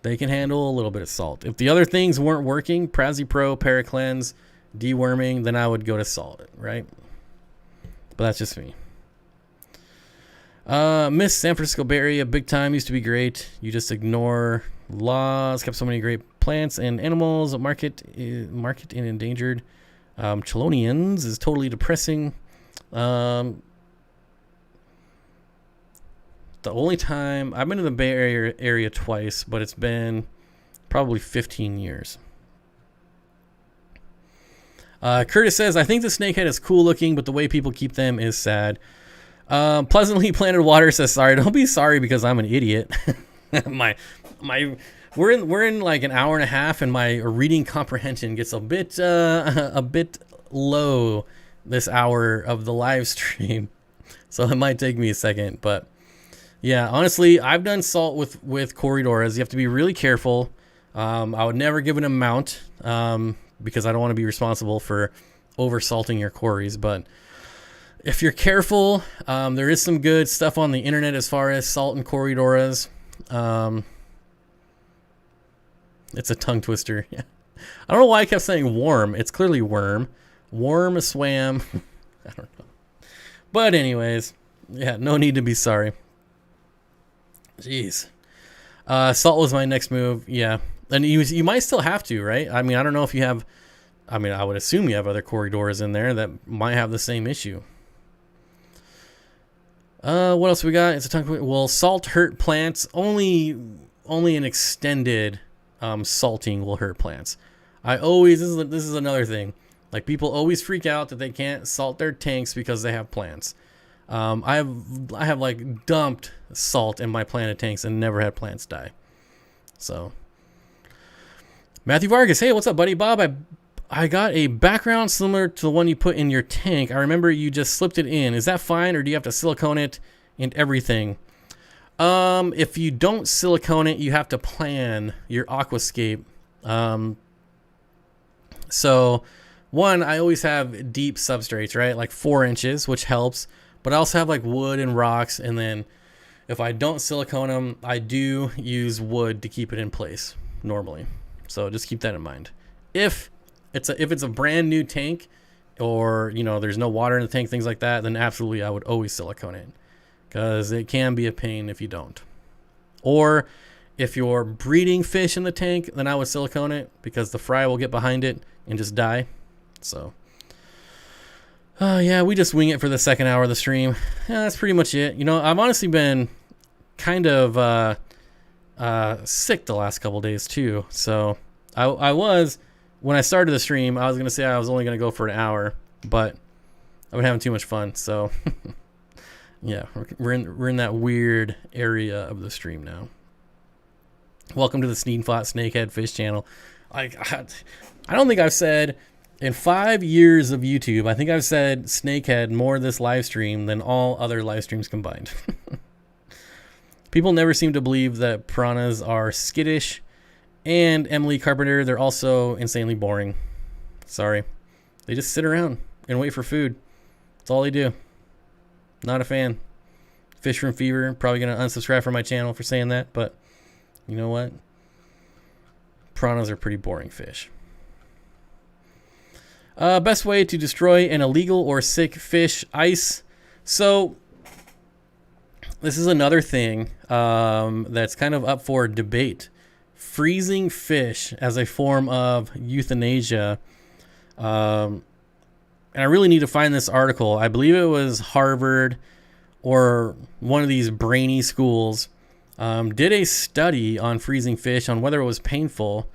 S1: they can handle a little bit of salt. If the other things weren't working, Prazi-Pro, Periclens, deworming, then I would go to salt, right? But that's just me. Miss San Francisco Bay Area big time. Used to be great. You just ignore laws. Kept so many great plants and animals. Market and endangered. Chelonians is totally depressing. The only time I've been in the Bay Area twice, but it's been probably 15 years. Curtis says, I think the snakehead is cool looking, but the way people keep them is sad. Pleasantly Planted Water says, sorry, don't be sorry because I'm an idiot. We're in like an hour and a half, and my reading comprehension gets a bit low this hour of the live stream, so it might take me a second. But yeah, honestly, I've done salt with Corridoras. You have to be really careful. I would never give an amount because I don't want to be responsible for over salting your Corries. But if you're careful, there is some good stuff on the internet as far as salt and Corridoras. It's a tongue twister. Yeah. I don't know why I kept saying worm. It's clearly worm. Worm swam. I don't know. But anyways, yeah, no need to be sorry. Jeez. Salt was my next move. Yeah. And you might still have to, right? I mean, I don't know if you have... I mean, I would assume you have other Corridoras in there that might have the same issue. What else we got? It's a tongue... Well, salt hurt plants. Only an extended... salting will hurt plants. This is another thing. Like, people always freak out that they can't salt their tanks because they have plants. I have like dumped salt in my planted tanks and never had plants die. So Matthew Vargas, hey, what's up, buddy? Bob, I got a background similar to the one you put in your tank. I remember you just slipped it in. Is that fine, or do you have to silicone it and everything? If you don't silicone it, you have to plan your aquascape. So one, I always have deep substrates, right? Like 4 inches, which helps, but I also have like wood and rocks. And then if I don't silicone them, I do use wood to keep it in place normally. So just keep that in mind. If it's a brand new tank, or, you know, there's no water in the tank, things like that, then absolutely I would always silicone it, because it can be a pain if you don't. Or if you're breeding fish in the tank, then I would silicone it, because the fry will get behind it and just die. So yeah, we just wing it for the second hour of the stream. Yeah, that's pretty much it. You know, I've honestly been kind of sick the last couple days too. So I was, when I started the stream, I was going to say I was only going to go for an hour, but I've been having too much fun. So yeah, we're in that weird area of the stream now. Welcome to the Steenfott Snakehead Fish channel. I don't think I've said, in 5 years of YouTube, I think I've said snakehead more this live stream than all other live streams combined. People never seem to believe that piranhas are skittish, and Emily Carpenter, they're also insanely boring. Sorry. They just sit around and wait for food. That's all they do. Not a fan. Fish Room Fever, probably going to unsubscribe from my channel for saying that, but you know what? Piranhas are pretty boring fish. Best way to destroy an illegal or sick fish: ice. So this is another thing that's kind of up for debate. Freezing fish as a form of euthanasia. And I really need to find this article. I believe it was Harvard or one of these brainy schools did a study on freezing fish, on whether it was painful,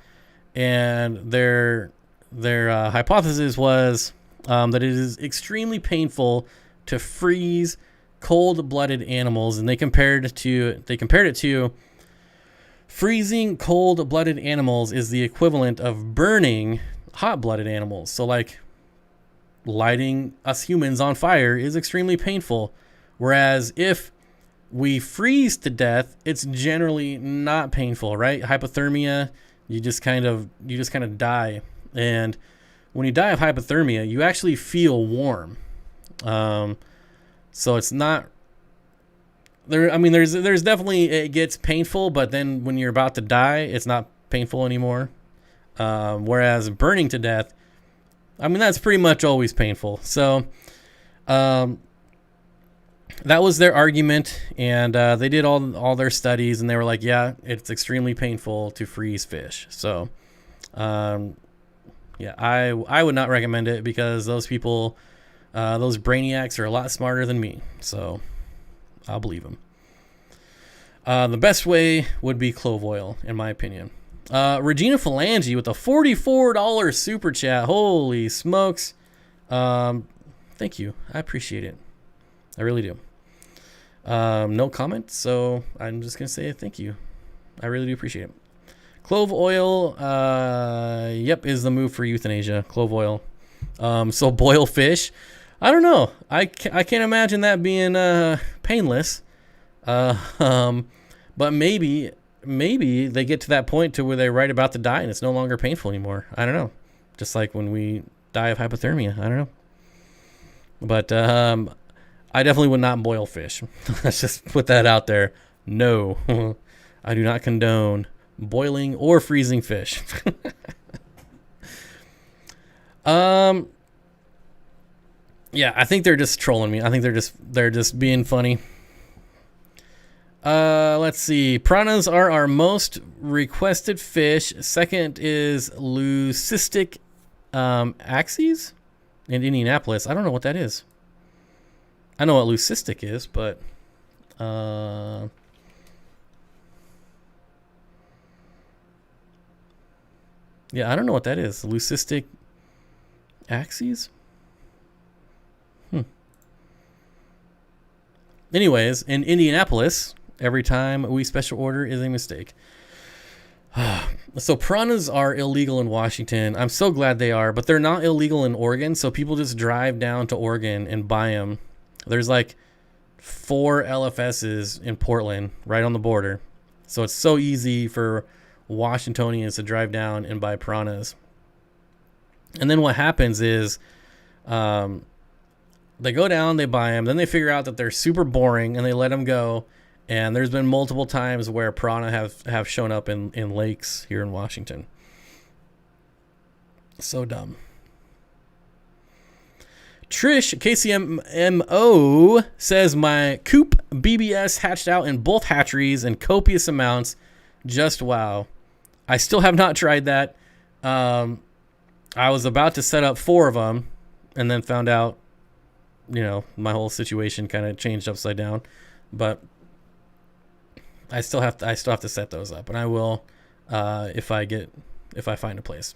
S1: and their hypothesis was that it is extremely painful to freeze cold-blooded animals, and they compared it to freezing cold-blooded animals is the equivalent of burning hot-blooded animals. So like lighting us humans on fire is extremely painful, whereas if we freeze to death, it's generally not painful, right? Hypothermia, you just kind of die. And when you die of hypothermia, you actually feel warm. So it's not there. I mean, there's definitely, it gets painful, but then when you're about to die, it's not painful anymore. Whereas burning to death, I mean, that's pretty much always painful. So, that was their argument, and they did all their studies, and they were like, yeah, it's extremely painful to freeze fish. So, yeah, I would not recommend it, because those people, those brainiacs, are a lot smarter than me. So I'll believe them. The best way would be clove oil, in my opinion. Regina Phalange with a $44 super chat. Holy smokes. Thank you. I appreciate it. I really do. No comment, so I'm just going to say thank you. I really do appreciate it. Clove oil, yep, is the move for euthanasia. Clove oil. So boil fish. I don't know. I can't imagine that being painless. But maybe they get to that point to where they're right about to die and it's no longer painful anymore. I don't know. Just like when we die of hypothermia. I don't know. But I definitely would not boil fish. Let's just put that out there. No, I do not condone boiling or freezing fish. Yeah, I think they're just trolling me. I think they're just being funny. Let's see. Piranhas are our most requested fish. Second is leucistic axes in Indianapolis. I don't know what that is. I know what leucistic is, but yeah, I don't know what that is. Leucistic axes? Anyways, in Indianapolis, every time we special order is a mistake. So piranhas are illegal in Washington. I'm so glad they are, but they're not illegal in Oregon, so people just drive down to Oregon and buy them. There's like 4 LFSs in Portland, right on the border. So it's so easy for Washingtonians to drive down and buy piranhas. And then what happens is they go down, they buy them, then they figure out that they're super boring and they let them go. And there's been multiple times where piranha have shown up in lakes here in Washington. So dumb. Trish KCMO says my coop BBS hatched out in both hatcheries in copious amounts. Just wow. I still have not tried that. I was about to set up 4 of them and then found out, my whole situation kind of changed upside down. But I still have to set those up, and I will if I find a place.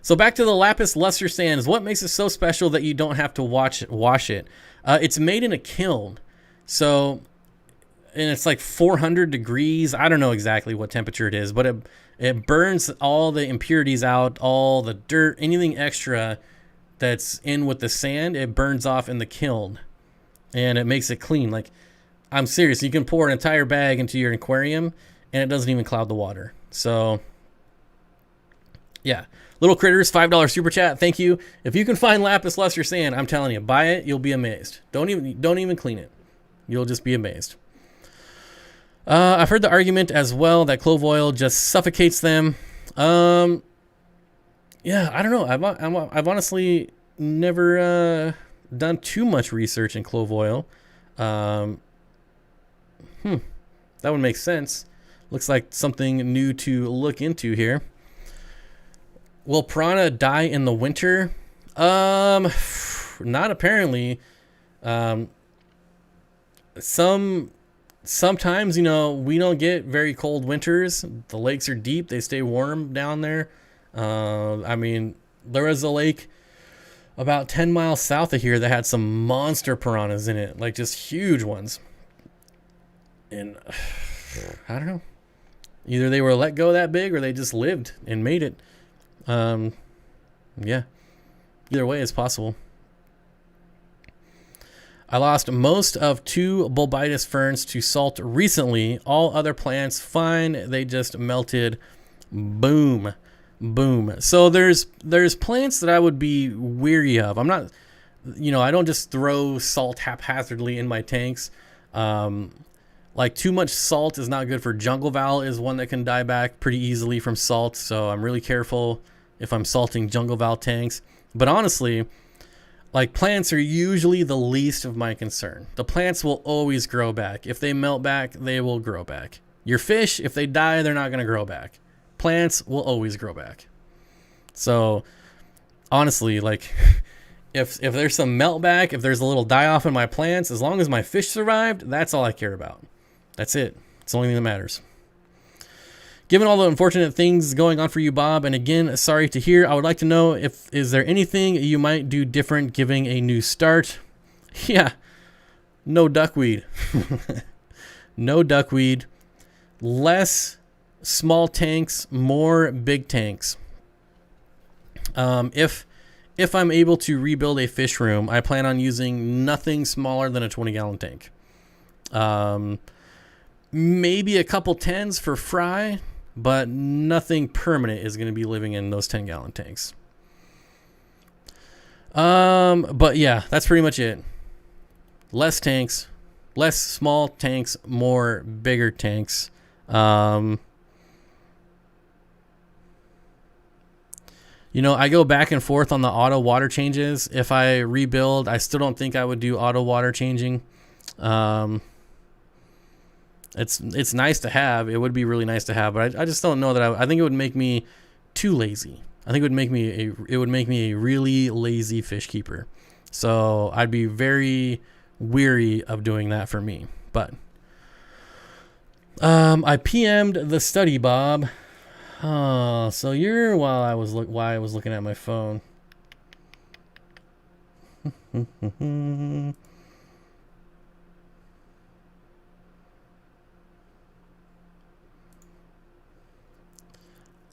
S1: So back to the lapis luster sands. What makes it so special that you don't have to wash it? It's made in a kiln, so and it's like 400 degrees. I don't know exactly what temperature it is, but it burns all the impurities out, all the dirt, anything extra that's in with the sand. It burns off in the kiln, and it makes it clean. Like, I'm serious. You can pour an entire bag into your aquarium, and it doesn't even cloud the water. So, yeah. Little Critters, $5 super chat. Thank you. If you can find lapis luster sand, I'm telling you, buy it. You'll be amazed. Don't even clean it. You'll just be amazed. I've heard the argument as well that clove oil just suffocates them. Yeah, I don't know. I've honestly never done too much research in clove oil. That would make sense. Looks like something new to look into here. Will piranha die in the winter? Not apparently. Sometimes, we don't get very cold winters. The lakes are deep. They stay warm down there. I mean, there was a lake about 10 miles south of here that had some monster piranhas in it, like just huge ones. And I don't know. Either they were let go that big or they just lived and made it. Yeah. Either way is possible. I lost most of 2 bulbitis ferns to salt recently. All other plants fine. They just melted. Boom. Boom. So there's plants that I would be weary of. I'm not, I don't just throw salt haphazardly in my tanks. Like, too much salt is not good for jungle val, is one that can die back pretty easily from salt. So I'm really careful if I'm salting jungle val tanks. But honestly, like, plants are usually the least of my concern. The plants will always grow back. If they melt back, they will grow back. Your fish, if they die, they're not going to grow back. Plants will always grow back. So honestly, like, if there's some melt back, if there's a little die off in my plants, as long as my fish survived, that's all I care about. That's it. It's the only thing that matters. Given all the unfortunate things going on for you, Bob, and again, sorry to hear, I would like to know is there anything you might do different giving a new start? Yeah. No duckweed. No duckweed. Less small tanks, more big tanks. If I'm able to rebuild a fish room, I plan on using nothing smaller than a 20-gallon tank. Maybe a couple 10s for fry, but nothing permanent is going to be living in those 10-gallon tanks. But yeah, that's pretty much it. Less tanks, less small tanks, more bigger tanks. I go back and forth on the auto water changes. If I rebuild, I still don't think I would do auto water changing. It's nice to have. It would be really nice to have, but I just don't know that I think it would make me too lazy. I think it would make me a really lazy fish keeper. So I'd be very weary of doing that for me. But I PM'd the study, Bob. So you're while I was looking at my phone.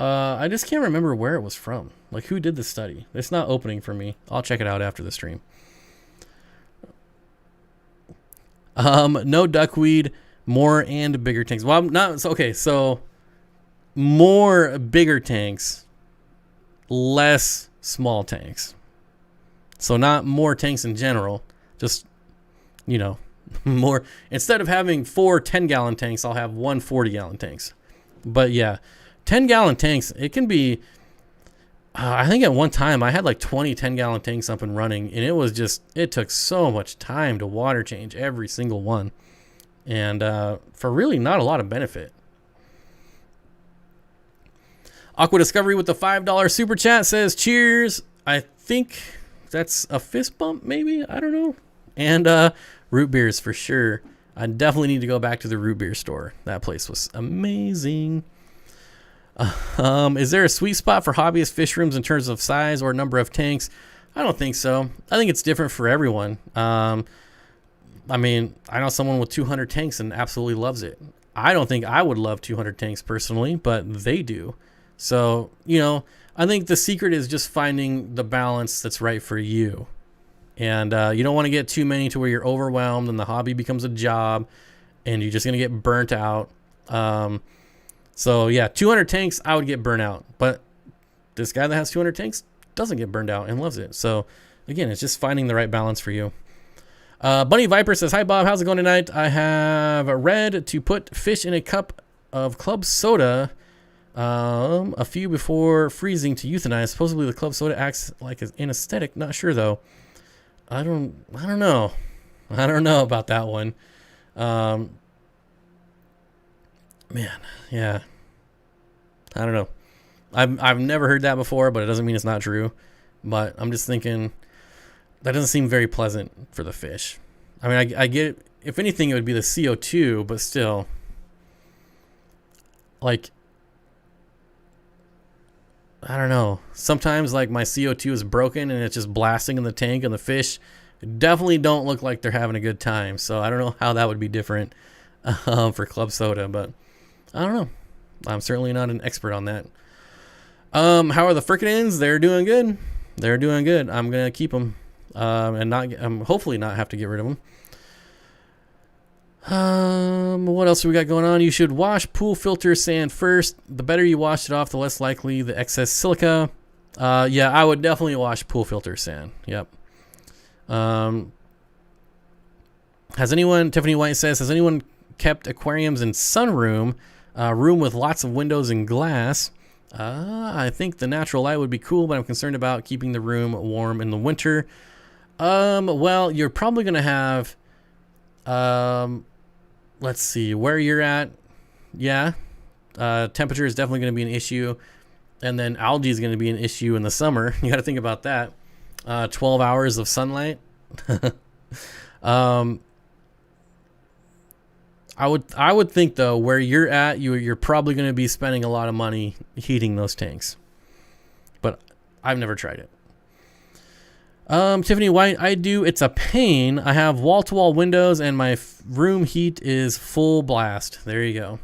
S1: I just can't remember where it was from. Like, who did the study? It's not opening for me. I'll check it out after the stream. No duckweed, more and bigger tanks. Well, I'm not okay. So more bigger tanks, less small tanks. So not more tanks in general, just, more. Instead of having 4 10-gallon tanks, I'll have 1 40-gallon tanks. But yeah, 10-gallon tanks, it can be, I think at one time I had like 20 10-gallon tanks up and running, and it took so much time to water change every single one. And for really not a lot of benefit. Aqua Discovery with the $5 super chat says, cheers. I think that's a fist bump, maybe? I don't know. And root beers for sure. I definitely need to go back to the root beer store. That place was amazing. Is there a sweet spot for hobbyist fish rooms in terms of size or number of tanks? I don't think so. I think it's different for everyone. I mean, I know someone with 200 tanks and absolutely loves it. I don't think I would love 200 tanks personally, but they do. So, you know, I think the secret is just finding the balance that's right for you. And you don't want to get too many to where you're overwhelmed and the hobby becomes a job and you're just going to get burnt out. So, yeah, 200 tanks, I would get burnt out. But this guy that has 200 tanks doesn't get burned out and loves it. So, again, it's just finding the right balance for you. Bunny Viper says, hi, Bob. How's it going tonight? I have read to put fish in a cup of club soda a few before freezing to euthanize. Supposedly the club soda acts like an anesthetic. Not sure, though. I don't know. I don't know about that one. Man, yeah. I don't know. I've never heard that before, but it doesn't mean it's not true. But I'm just thinking that doesn't seem very pleasant for the fish. I mean, I get it. If anything, it would be the CO2, but still, like, I don't know. Sometimes, like, my CO2 is broken and it's just blasting in the tank, and the fish definitely don't look like they're having a good time. So I don't know how that would be different for club soda, but I don't know. I'm certainly not an expert on that. How are the frickin'? They're doing good. They're doing good. I'm gonna keep them, and not hopefully not have to get rid of them. What else do we got going on? You should wash pool filter sand first. The better you wash it off, the less likely the excess silica. Yeah, I would definitely wash pool filter sand. Yep. Has anyone, Tiffany White says, has anyone kept aquariums in sunroom, room with lots of windows and glass? I think the natural light would be cool, but I'm concerned about keeping the room warm in the winter. Well, you're probably going to have, let's see, where you're at. Yeah. Temperature is definitely going to be an issue. And then algae is going to be an issue in the summer. You got to think about that. 12 hours of sunlight. I would think, though, where you're at, you're probably going to be spending a lot of money heating those tanks. But I've never tried it. Tiffany White, I do. It's a pain. I have wall-to-wall windows, and my room heat is full blast. There you go.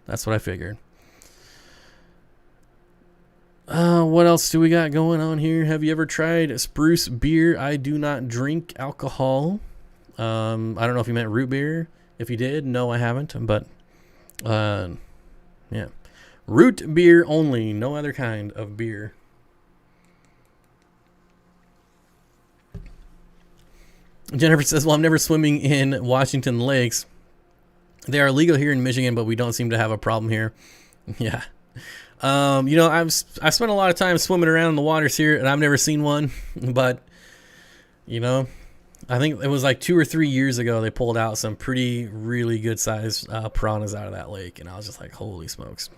S1: That's what I figured. What else do we got going on here? Have you ever tried spruce beer? I do not drink alcohol. I don't know if you meant root beer. If you did, no, I haven't. But, yeah. Root beer only. No other kind of beer. Jennifer says, well, I'm never swimming in Washington lakes. They are legal here in Michigan, but we don't seem to have a problem here. Yeah. You know, I've spent a lot of time swimming around in the waters here, and I've never seen one. But, you know, I think it was like 2 or 3 years ago they pulled out some really good sized piranhas out of that lake, and I was just like, holy smokes.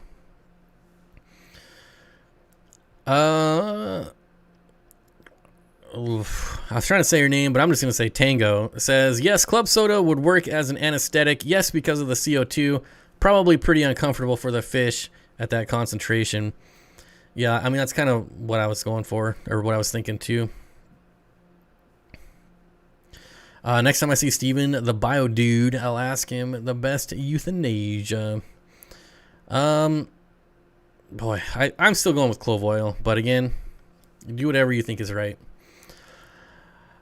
S1: I was trying to say her name, but I'm just going to say Tango. It says, yes, club soda would work as an anesthetic. Yes, because of the CO2. Probably pretty uncomfortable for the fish at that concentration. Yeah, I mean, that's kind of what I was going for, or what I was thinking too. Next time I see Steven, the bio dude, I'll ask him the best euthanasia. Boy, I'm still going with clove oil, but again, do whatever you think is right.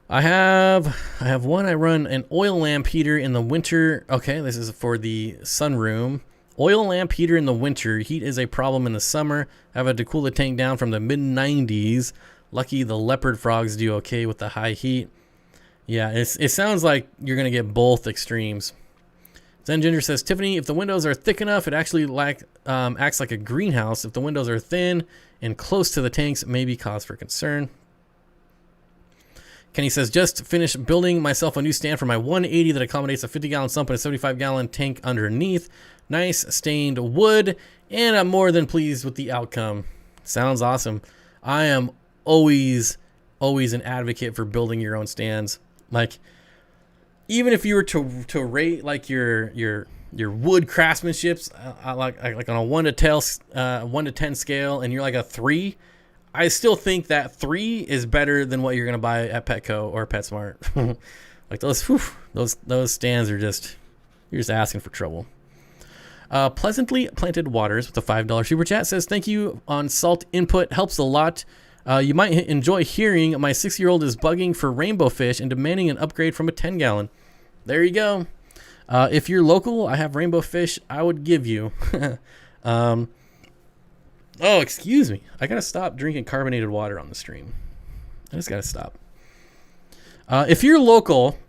S1: I have one. I run an oil lamp heater in the winter. Okay, this is for the sunroom. Oil lamp heater in the winter. Heat is a problem in the summer. I have to cool the tank down from the mid-90s. Lucky the leopard frogs do okay with the high heat. Yeah, it sounds like you're going to get both extremes. Zen Ginger says, Tiffany, if the windows are thick enough, it actually acts like a greenhouse. If the windows are thin and close to the tanks, maybe cause for concern. Kenny says, just finished building myself a new stand for my 180 that accommodates a 50-gallon sump and a 75-gallon tank underneath. Nice stained wood, and I'm more than pleased with the outcome. Sounds awesome. I am always an advocate for building your own stands. Like, even if you were to rate like your wood craftsmanships, like on a 1 to 10 scale, and you're like a 3, I still think that 3 is better than what you're gonna buy at Petco or PetSmart. Like those stands are you're just asking for trouble. Pleasantly Planted Waters with a $5 super chat says, thank you on salt input, helps a lot. You might enjoy hearing my 6-year-old is bugging for rainbow fish and demanding an upgrade from a 10-gallon. There you go. If you're local, I have rainbow fish I would give you. Oh, excuse me. I gotta stop drinking carbonated water on the stream. I just gotta stop. If you're local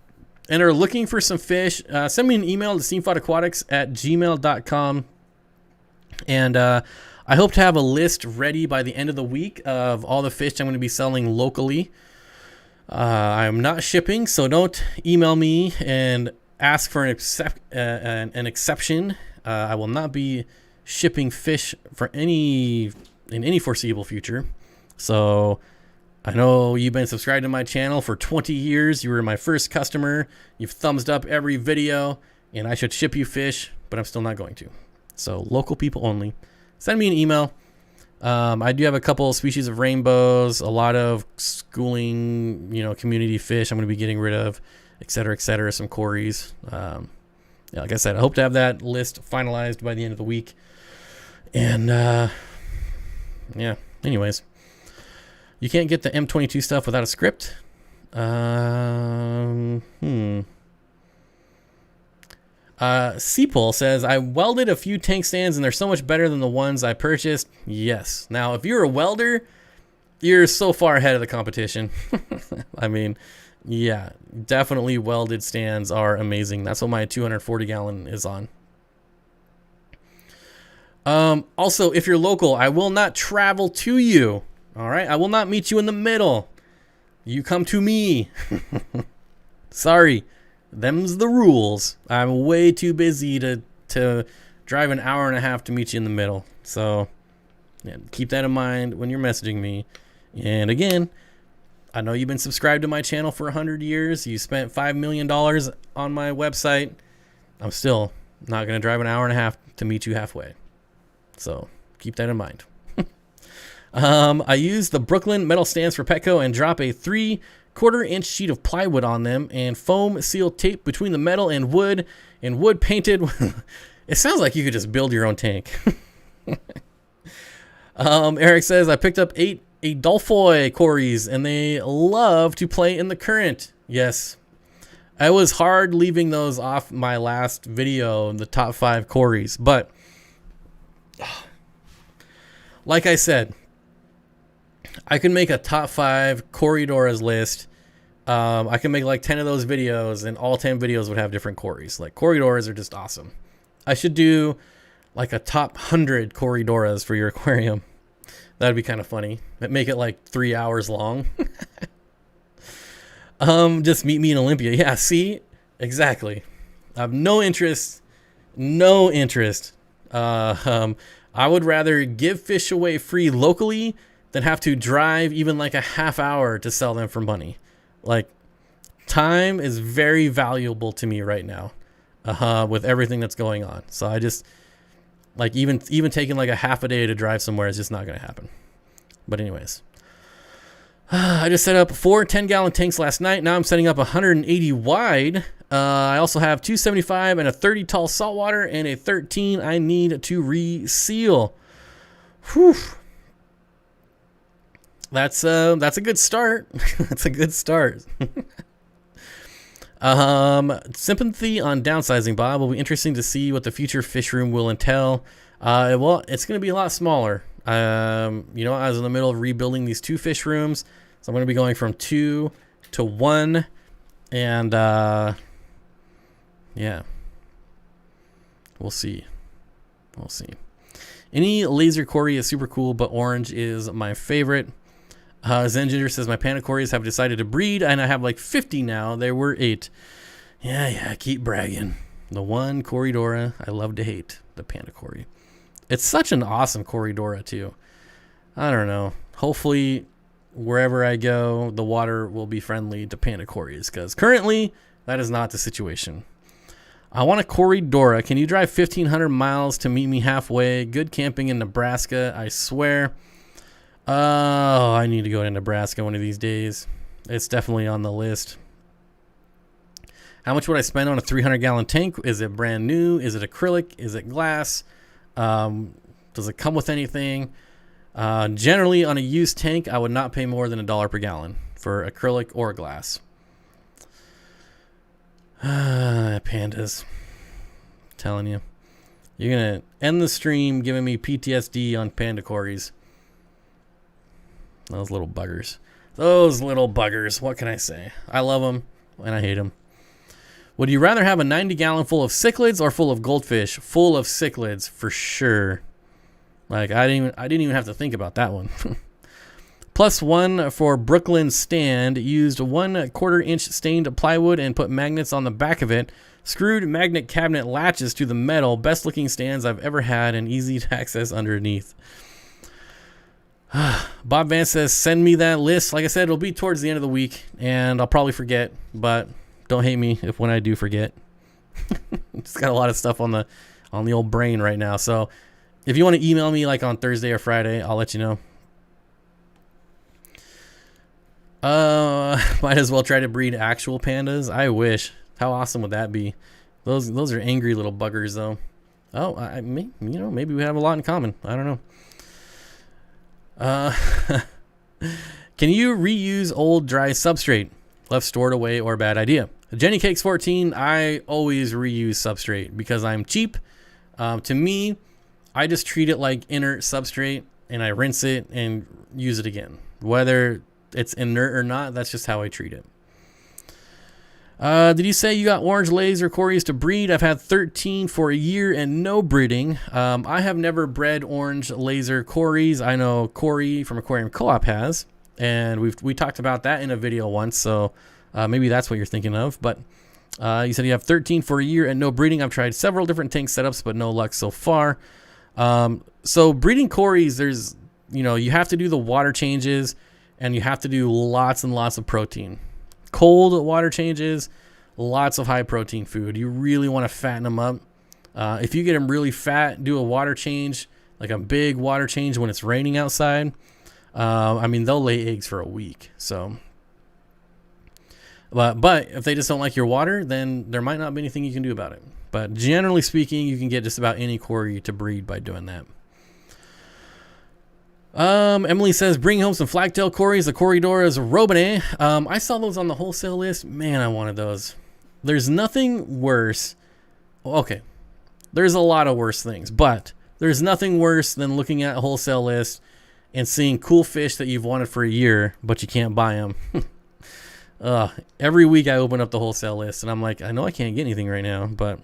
S1: and are looking for some fish, send me an email to steenfottaquatics@gmail.com. And I hope to have a list ready by the end of the week of all the fish I'm going to be selling locally. I'm not shipping, so don't email me and ask for an exception. I will not be shipping fish in any foreseeable future. So I know you've been subscribed to my channel for 20 years. You were my first customer. You've thumbs up every video, and I should ship you fish, but I'm still not going to. So local people only. Send me an email. I do have a couple of species of rainbows, a lot of schooling, community fish I'm going to be getting rid of, et cetera, some cories. Like I said, I hope to have that list finalized by the end of the week. And anyways, you can't get the M22 stuff without a script. Seapole says, I welded a few tank stands and they're so much better than the ones I purchased. Yes. Now, if you're a welder, you're so far ahead of the competition. I mean, yeah, definitely welded stands are amazing. That's what my 240 gallon is on. Also, if you're local, I will not travel to you. All right. I will not meet you in the middle. You come to me. Sorry. Them's the rules. I'm way too busy to drive an hour and a half to meet you in the middle. So yeah, keep that in mind when you're messaging me. And again, I know you've been subscribed to my channel for 100 years. You spent $5 million on my website. I'm still not going to drive an hour and a half to meet you halfway. So keep that in mind. I use the Brooklyn metal stands for Petco and drop a 3/4-inch sheet of plywood on them and foam sealed tape between the metal and wood painted. It sounds like you could just build your own tank. Eric says, I picked up 8 Adolphoi cories and they love to play in the current. Yes. It was hard leaving those off my last video, the top 5 cories, but like I said, I can make a top 5 Corydoras list. I can make like 10 of those videos, and all 10 videos would have different cories. Like, Corydoras are just awesome. I should do like a top 100 Corydoras for your aquarium. That'd be kind of funny. Make it like 3 hours long. Just meet me in Olympia. Yeah, see? Exactly. I have no interest. No interest. I would rather give fish away free locally than have to drive even like a half hour to sell them for money. Like, time is very valuable to me right now, with everything that's going on. So I just, like, even taking like a half a day to drive somewhere is just not going to happen. But anyways, I just set up 4 10-gallon tanks last night. Now I'm setting up 180 wide. I also have 275 and a 30 tall saltwater and a 13 I need to reseal. Whew. That's a good start. That's a good start. Sympathy on downsizing, Bob. Will be interesting to see what the future fish room will entail. Well, it's going to be a lot smaller. I was in the middle of rebuilding these 2 fish rooms, so I'm going to be going from 2 to 1, and yeah, we'll see. Any laser cory is super cool, but orange is my favorite. Zenginger says, my panda cories have decided to breed, and I have like 50 now. There were 8. Yeah, keep bragging. The one Corydora I love to hate, the panda cory. It's such an awesome Corydora too. I don't know. Hopefully, wherever I go, the water will be friendly to panda cories, because currently That is not the situation. I want a Corridora. Can you drive 1,500 miles to meet me halfway? Good camping in Nebraska, I swear. Oh, I need to go to Nebraska one of these days. It's definitely on the list. How much would I spend on a 300-gallon tank? Is it brand new? Is it acrylic? Is it glass? Does it come with anything? Generally, on a used tank, I would not pay more than $1 per gallon for acrylic or glass. Pandas. I'm telling you. You're going to end the stream giving me PTSD on panda cories. Those little buggers. Those little buggers. What can I say? I love them and I hate them. Would you rather have a 90-gallon full of cichlids or full of goldfish? Full of cichlids for sure. Like I didn't even have to think about that one. +1 for Brooklyn stand. Used 1/4 inch stained plywood and put magnets on the back of it. Screwed magnet cabinet latches to the metal. Best looking stands I've ever had and easy to access underneath. Bob Vance says, send me that list. Like I said, it'll be towards the end of the week and I'll probably forget, but don't hate me if when I do forget. It's got a lot of stuff on the old brain right now. So if you want to email me like on Thursday or Friday, I'll let you know. Might as well try to breed actual pandas. I wish. How awesome would that be? Those are angry little buggers though. Oh, maybe we have a lot in common. I don't know. Can you reuse old dry substrate? Left stored away or bad idea? Jenny Cakes 14, I always reuse substrate because I'm cheap. To me, I just treat it like inert substrate and I rinse it and use it again. Whether it's inert or not, that's just how I treat it. Did you say you got orange laser cories to breed? I've had 13 for a year and no breeding. I have never bred orange laser cories. I know Corey from Aquarium Co-op has, and we talked about that in a video once, so maybe that's what you're thinking of. But you said you have 13 for a year and no breeding. I've tried several different tank setups, but no luck so far. So breeding cories, you have to do the water changes and you have to do lots and lots of protein. Cold water changes, lots of high protein food. You really want to fatten them up. If you get them really fat, do a water change, like a big water change when it's raining outside. They'll lay eggs for a week. So, but if they just don't like your water, then there might not be anything you can do about it. But generally speaking, you can get just about any cory to breed by doing that. Emily says, bring home some flagtail cories, the Corridoras Robine. I saw those on the wholesale list. Man, I wanted those. There's nothing worse. Okay, there's a lot of worse things, but there's nothing worse than looking at a wholesale list and seeing cool fish that you've wanted for a year, but you can't buy them. Every week I open up the wholesale list and I'm like, I know I can't get anything right now, but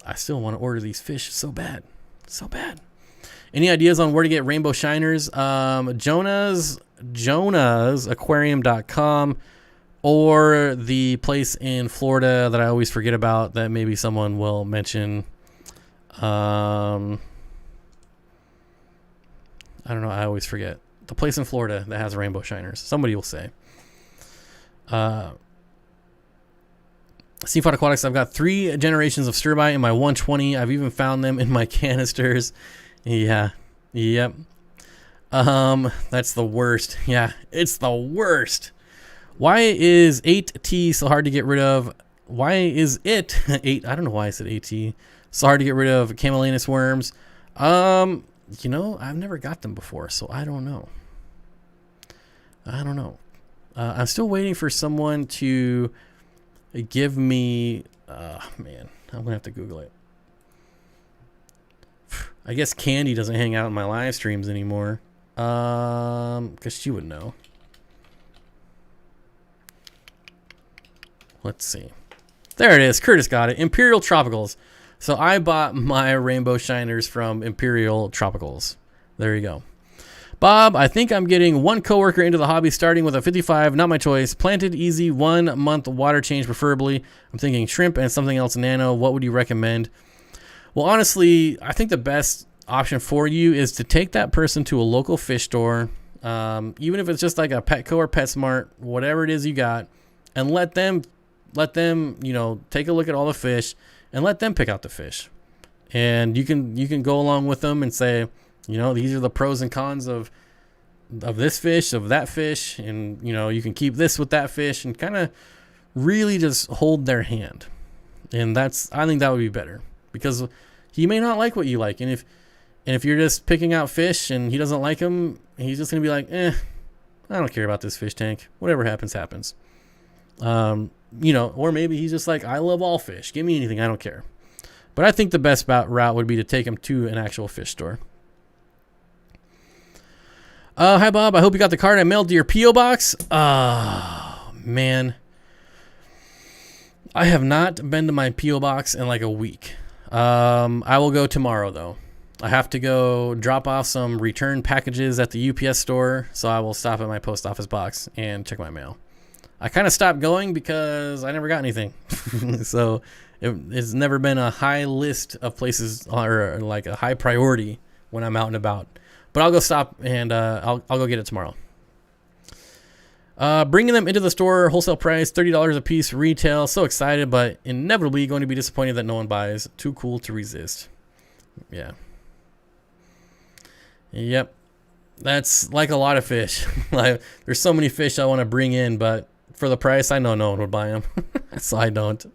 S1: I still want to order these fish so bad. So bad. Any ideas on where to get rainbow shiners? Jonah's Aquarium.com or the place in Florida that I always forget about that maybe someone will mention. I don't know. I always forget. The place in Florida that has rainbow shiners. Somebody will say. Steenfott Aquatics. I've got 3 generations of stir-bite in my 120. I've even found them in my canisters. Yeah. Yep. That's the worst. Yeah, it's the worst. Why is 8T so hard to get rid of? Why is it 8? I don't know why I said 8T. So hard to get rid of Camellinus worms. I've never got them before, so I don't know. I'm still waiting for someone to give me. Man, I'm gonna have to Google it. I guess Candy doesn't hang out in my live streams anymore. Because she would know. Let's see. There it is. Curtis got it. Imperial Tropicals. So I bought my rainbow shiners from Imperial Tropicals. There you go. Bob, I think I'm getting one coworker into the hobby starting with a 55, not my choice. Planted, easy, 1 month water change preferably. I'm thinking shrimp and something else nano. What would you recommend? Well, honestly, I think the best option for you is to take that person to a local fish store, even if it's just like a Petco or PetSmart, whatever it is you got, and let them let them, you know, take a look at all the fish and let them pick out the fish. And you can go along with them and say, you know, these are the pros and cons of this fish, of that fish, and you know, you can keep this with that fish, and kind of really just hold their hand. And I think that would be better, because he may not like what you like, and if you're just picking out fish and he doesn't like them, he's just gonna be like, I don't care about this fish tank. Whatever happens, happens. You know, or maybe he's just like, I love all fish. Give me anything, I don't care. But I think the best route would be to take him to an actual fish store. Hi, Bob. I hope you got the card I mailed to your P.O. box. Oh, man. I have not been to my P.O. box in like a week. I will go tomorrow, though. I have to go drop off some return packages at the UPS store, so I will stop at my post office box and check my mail. I kind of stopped going because I never got anything. So it's never been a high list of places, or like a high priority when I'm out and about. But I'll go stop and I'll go get it tomorrow. Bringing them into the store, wholesale price, $30 a piece, retail. So excited, but inevitably going to be disappointed that no one buys. Too cool to resist. Yeah. Yep. That's like a lot of fish. Like, there's so many fish I want to bring in, but for the price, I know no one would buy them. So I don't.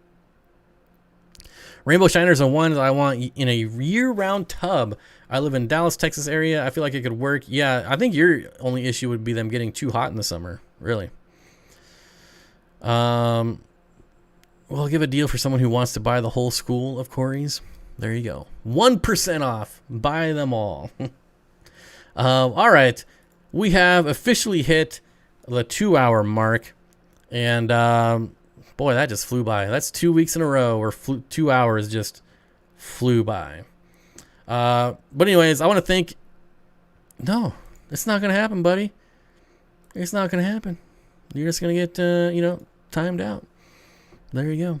S1: Rainbow Shiners are ones I want in a year-round tub. I live in Dallas, Texas area. I feel like it could work. Yeah, I think your only issue would be them getting too hot in the summer. Really. We'll give a deal for someone who wants to buy the whole school of Corys. There you go. 1% off. Buy them all. All right. We have officially hit the 2-hour mark. And boy, that just flew by. That's 2 weeks in a row where 2 hours just flew by. But anyways, I want to thank... No, it's not going to happen, buddy. It's not going to happen. You're just going to get, timed out. There you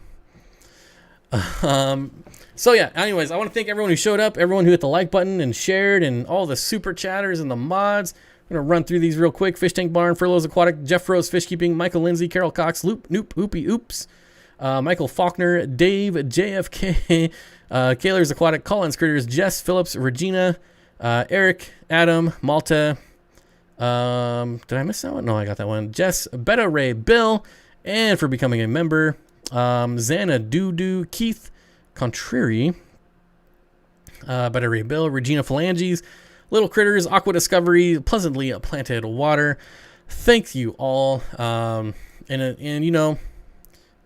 S1: go. So yeah, anyways, I want to thank everyone who showed up, everyone who hit the like button and shared, and all the super chatters and the mods. I'm going to run through these real quick. Fish Tank Barn, Furloughs Aquatic, Jeff Rose Fish Keeping, Michael Lindsay, Carol Cox, Loop, Noop, Oopie, Oops, Michael Faulkner, Dave, JFK, Kaler's Aquatic, Collins Critters, Jess, Phillips, Regina, Eric, Adam, Malta. Did I miss that one? No, I got that one. Jess, Betta Ray, Bill, and for becoming a member, Xana, Doo, Keith, Contrary, Betta Ray, Bill, Regina Phalanges, Little Critters, Aqua Discovery, Pleasantly Planted Water. Thank you all. And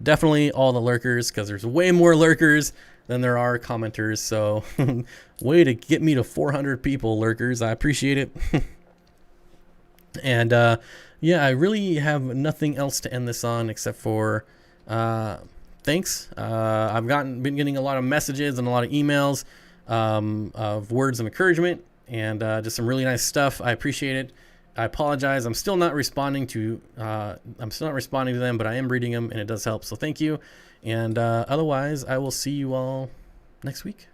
S1: definitely all the lurkers, because there's way more lurkers than there are commenters. So way to get me to 400 people, lurkers. I appreciate it. And yeah, I really have nothing else to end this on except for thanks. I've been getting a lot of messages and a lot of emails of words of encouragement and just some really nice stuff. I appreciate it. I apologize. I'm still not responding to them, but I am reading them and it does help. So thank you. And otherwise, I will see you all next week.